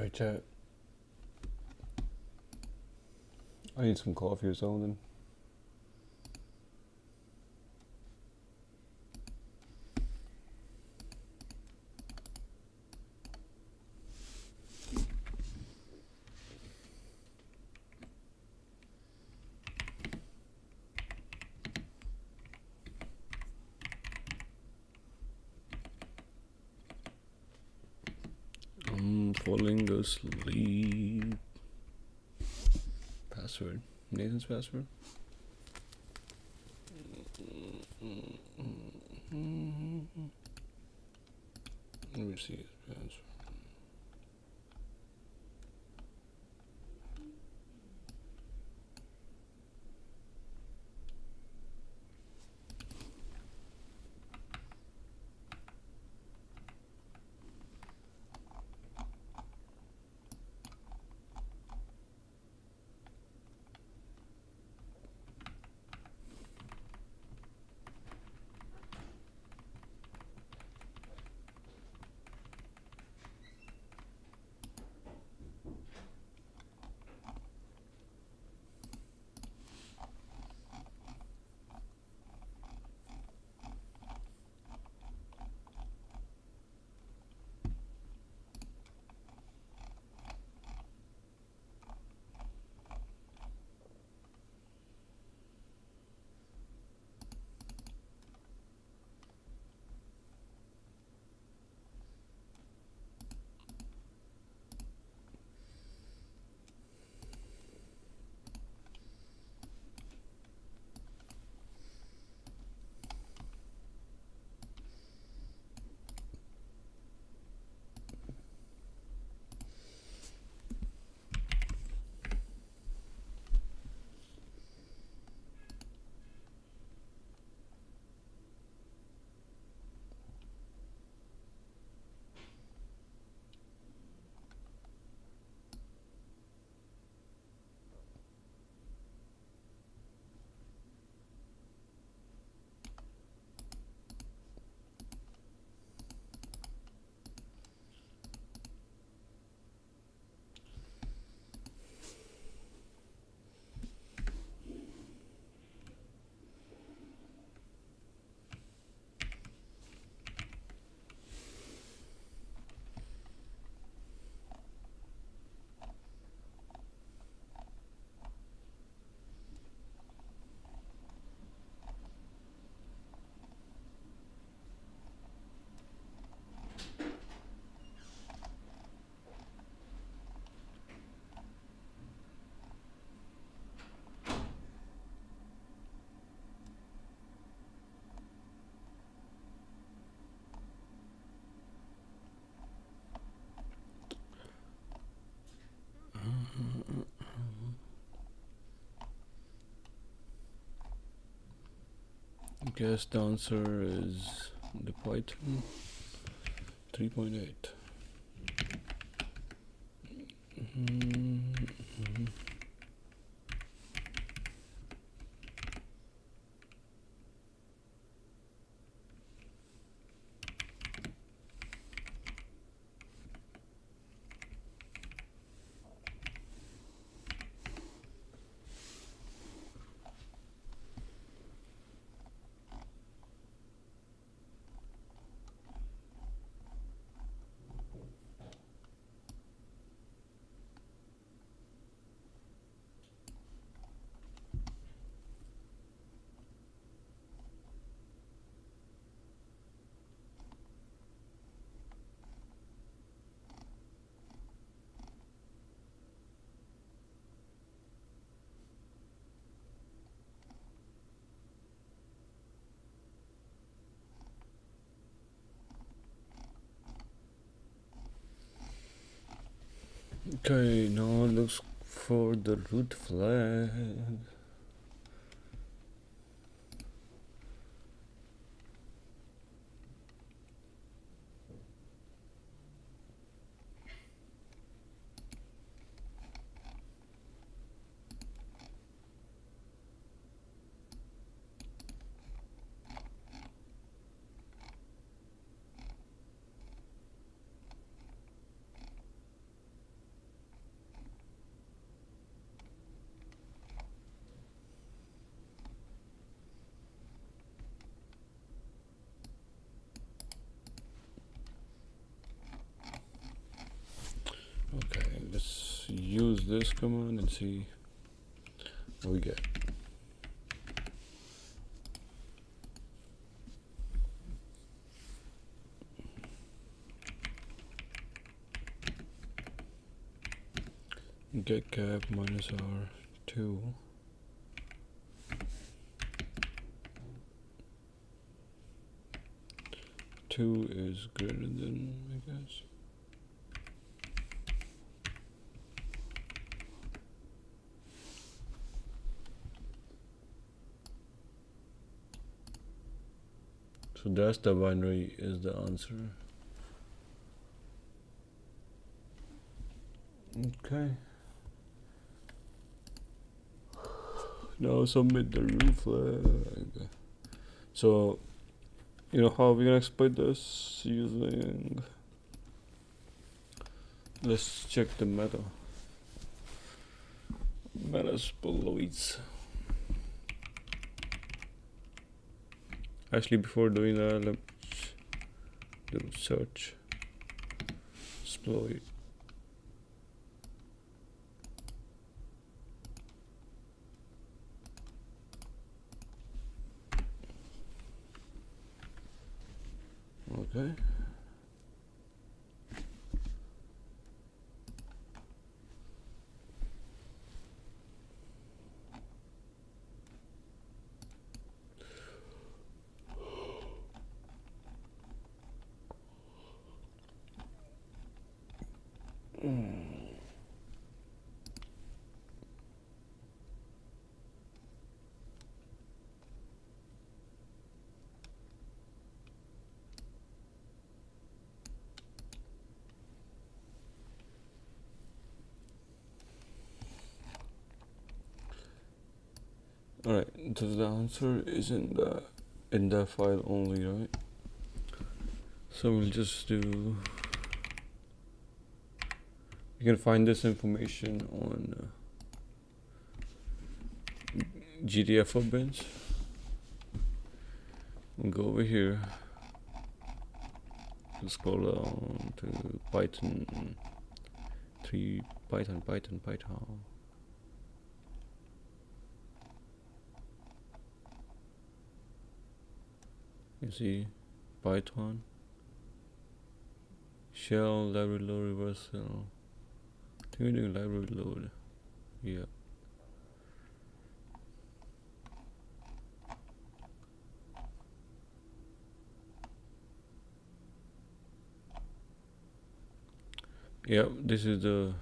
Alright, chat. I need some coffee or something. I'm falling asleep. Password. Nathan's password? Let me see his password. Guess the answer is the Python 3.8. Okay, now it looks for the root flag. use this command and see what we get. Get cap minus R2. Two is greater than, I guess. So that's the binary is the answer. Okay. Now submit the rule flag. So, you know how we're gonna exploit this using, let's check the metasploits. Actually, before doing that, let's do search exploit. Okay. Alright, so the answer is in the file only, right? So we'll just do, you can find this information on GTFO bins. We'll go over here, we'll scroll down to Python 3, Python. You see Python, shell, library load, reversal. I think we're doing library load. Yeah. Yep, this is the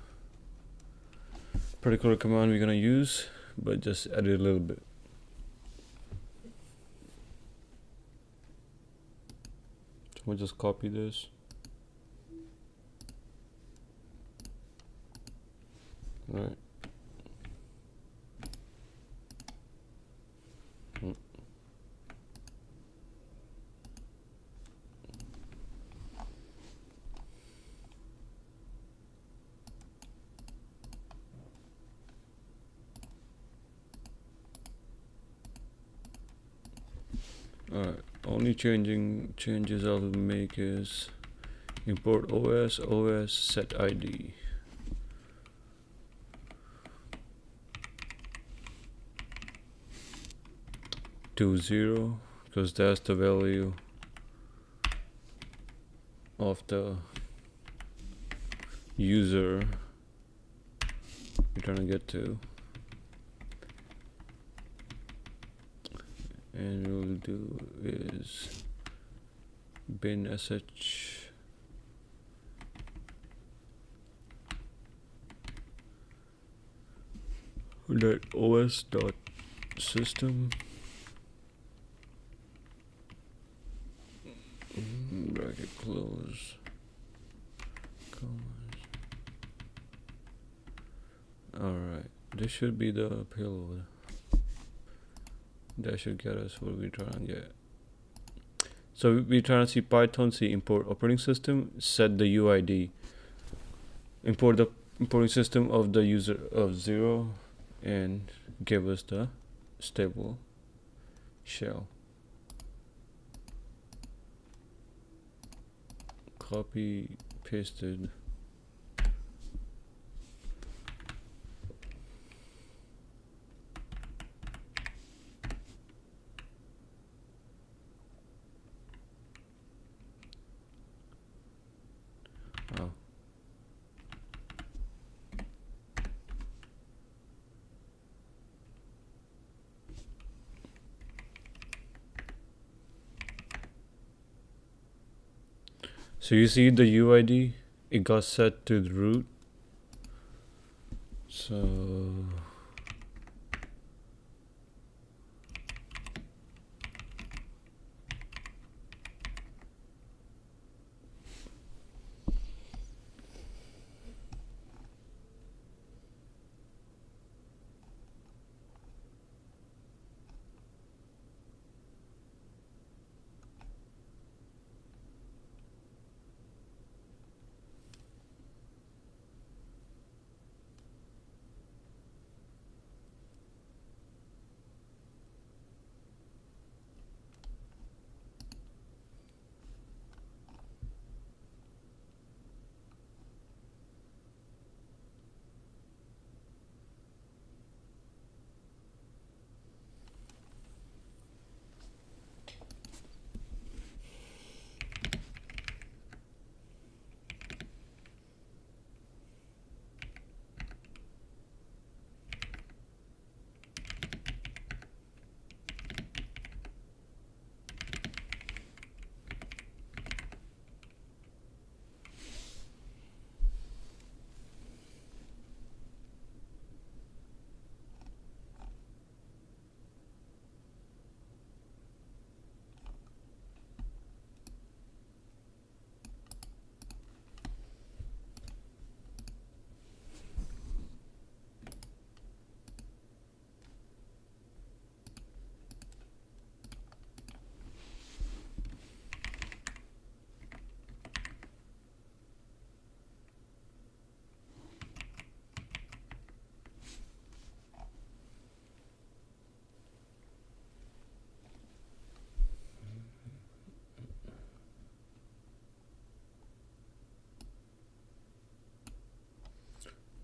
particular command we're gonna use, but just edit a little bit. So we'll just copy this. Right. Alright, only changes I'll make is import OS set ID. To 0, because that's the value of the user we're trying to get to. And what we'll do is bin sh .os .system bracket close commas. Alright, this should be the payload. That should get us what we're trying to get. So we're trying to see Python, see import operating system, set the UID, import the operating system of the user of 0, and give us the stable shell. Copy, pasted. So you see the UID, it got set to the root. So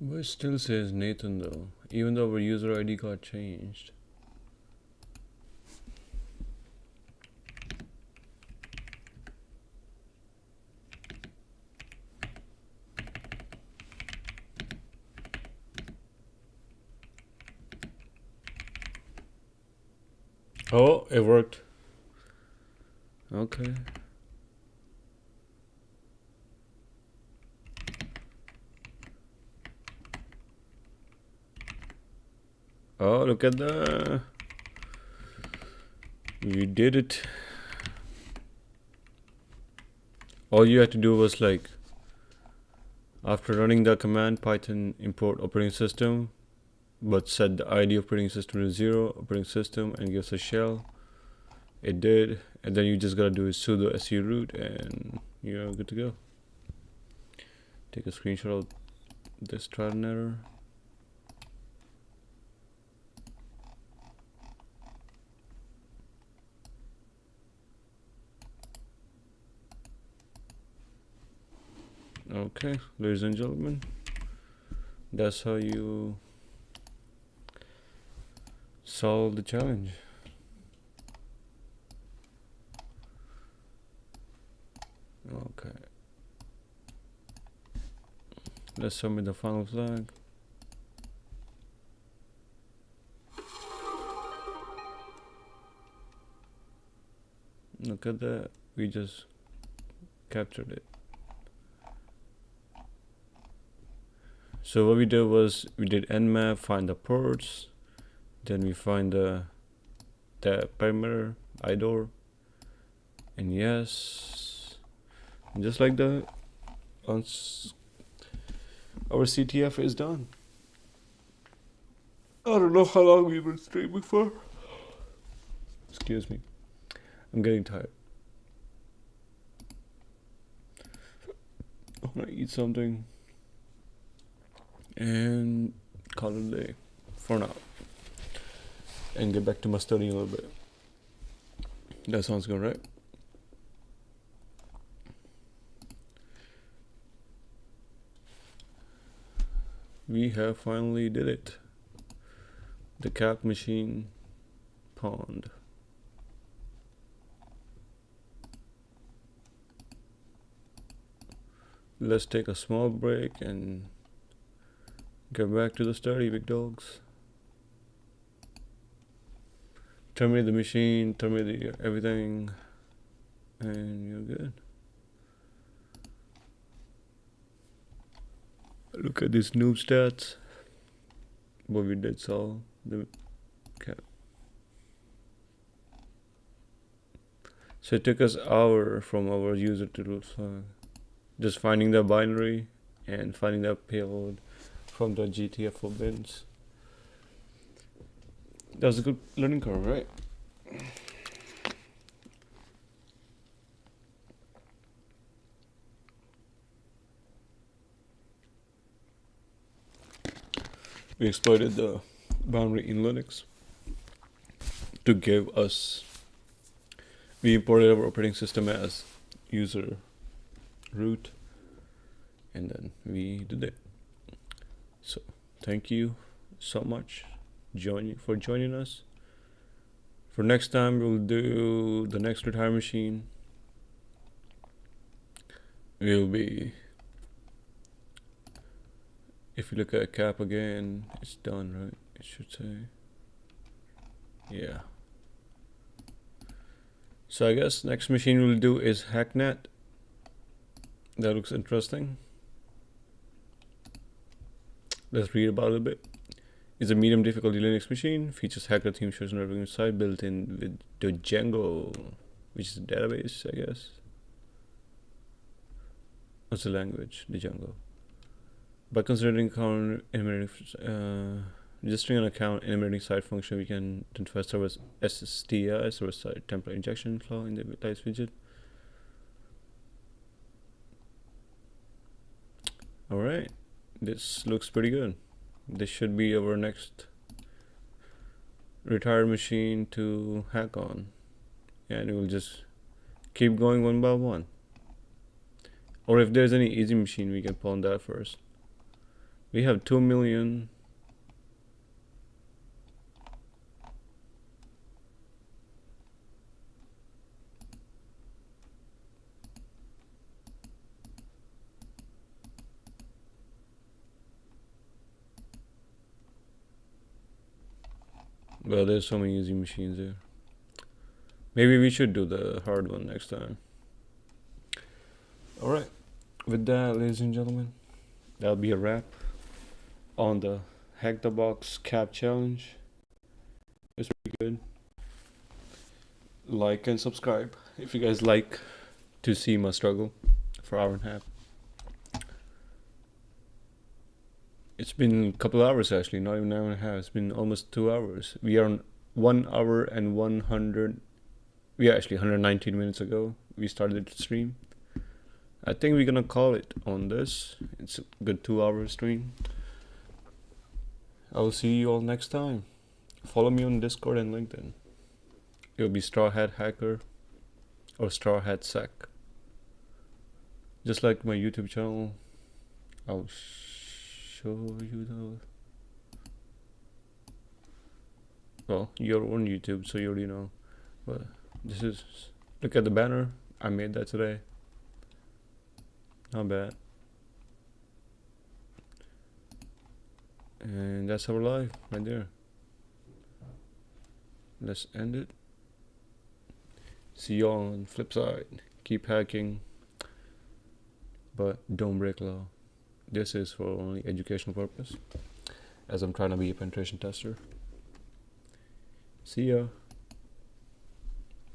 but it still says Nathan though, even though our user ID got changed. Oh, it worked. Okay. Oh, look at that. We did it. All you had to do was like, after running the command python import operating system, but set the ID of operating system to 0, operating system, and gives a shell. It did, and then you just gotta do sudo su root and you're good to go. Take a screenshot of this trial and error. Okay, ladies and gentlemen, that's how you solve the challenge. Okay, let's submit the final flag. Look at that, we just captured it. So what we did was we did nmap, find the ports, then we find the parameter IDOR, and yes, and just like that, once our CTF is done. I don't know how long we were streaming for. Excuse me, I'm getting tired. I wanna eat something and call it a day for now and get back to my studying a little bit. That sounds good, right? We have finally did it. The cap machine pond. Let's take a small break and get back to the study, big dogs. Terminate the machine, terminate everything, and you're good. Look at these noob stats. What we did solve the cap. So it took us an hour from our user to just finding the binary and finding the payload from the GTFO bins. That was a good learning curve, right? We exploited the boundary in Linux to give us, we imported our operating system as user root, and then we did it. So thank you so much for joining us. For next time, we'll do the next retire machine. Will be, if you look at cap again, it's done, right? It should say, yeah. So I guess next machine we'll do is HackNet. That looks interesting. Let's read about it a bit. It's a medium difficulty Linux machine. Features hacker theme shows and everything inside, built in with the Django, which is a database, I guess. What's the language? The Django. By considering account enumerating, registering an account enumerating side function, we can identify service SSTI, server side template injection flaw in the lights widget. All right, this looks pretty good. This should be our next retired machine to hack on, and we'll just keep going one by one. Or if there's any easy machine, we can pawn that first. We have 2 million. Well, there's so many easy machines there. Maybe we should do the hard one next time. Alright, with that, ladies and gentlemen, that'll be a wrap on the Hack the Box Cap Challenge. It's pretty good. Like and subscribe if you guys like to see my struggle for an hour and a half. It's been a couple hours actually, not even an hour and a half. It's been almost 2 hours. We are on 1 hour and 100. We are actually 119 minutes ago. We started the stream. I think we're gonna call it on this. It's a good 2 hour stream. I will see you all next time. Follow me on Discord and LinkedIn. It'll be Straw Hat Hacker or Straw Hat Sec. Just like my YouTube channel, I'll show you the. Well, you're on YouTube, so you already know. But this is, look at the banner. I made that today. Not bad. And that's our life right there. Let's end it. See you on flip side. Keep hacking, but don't break law. This is for only educational purpose, as I'm trying to be a penetration tester. See ya.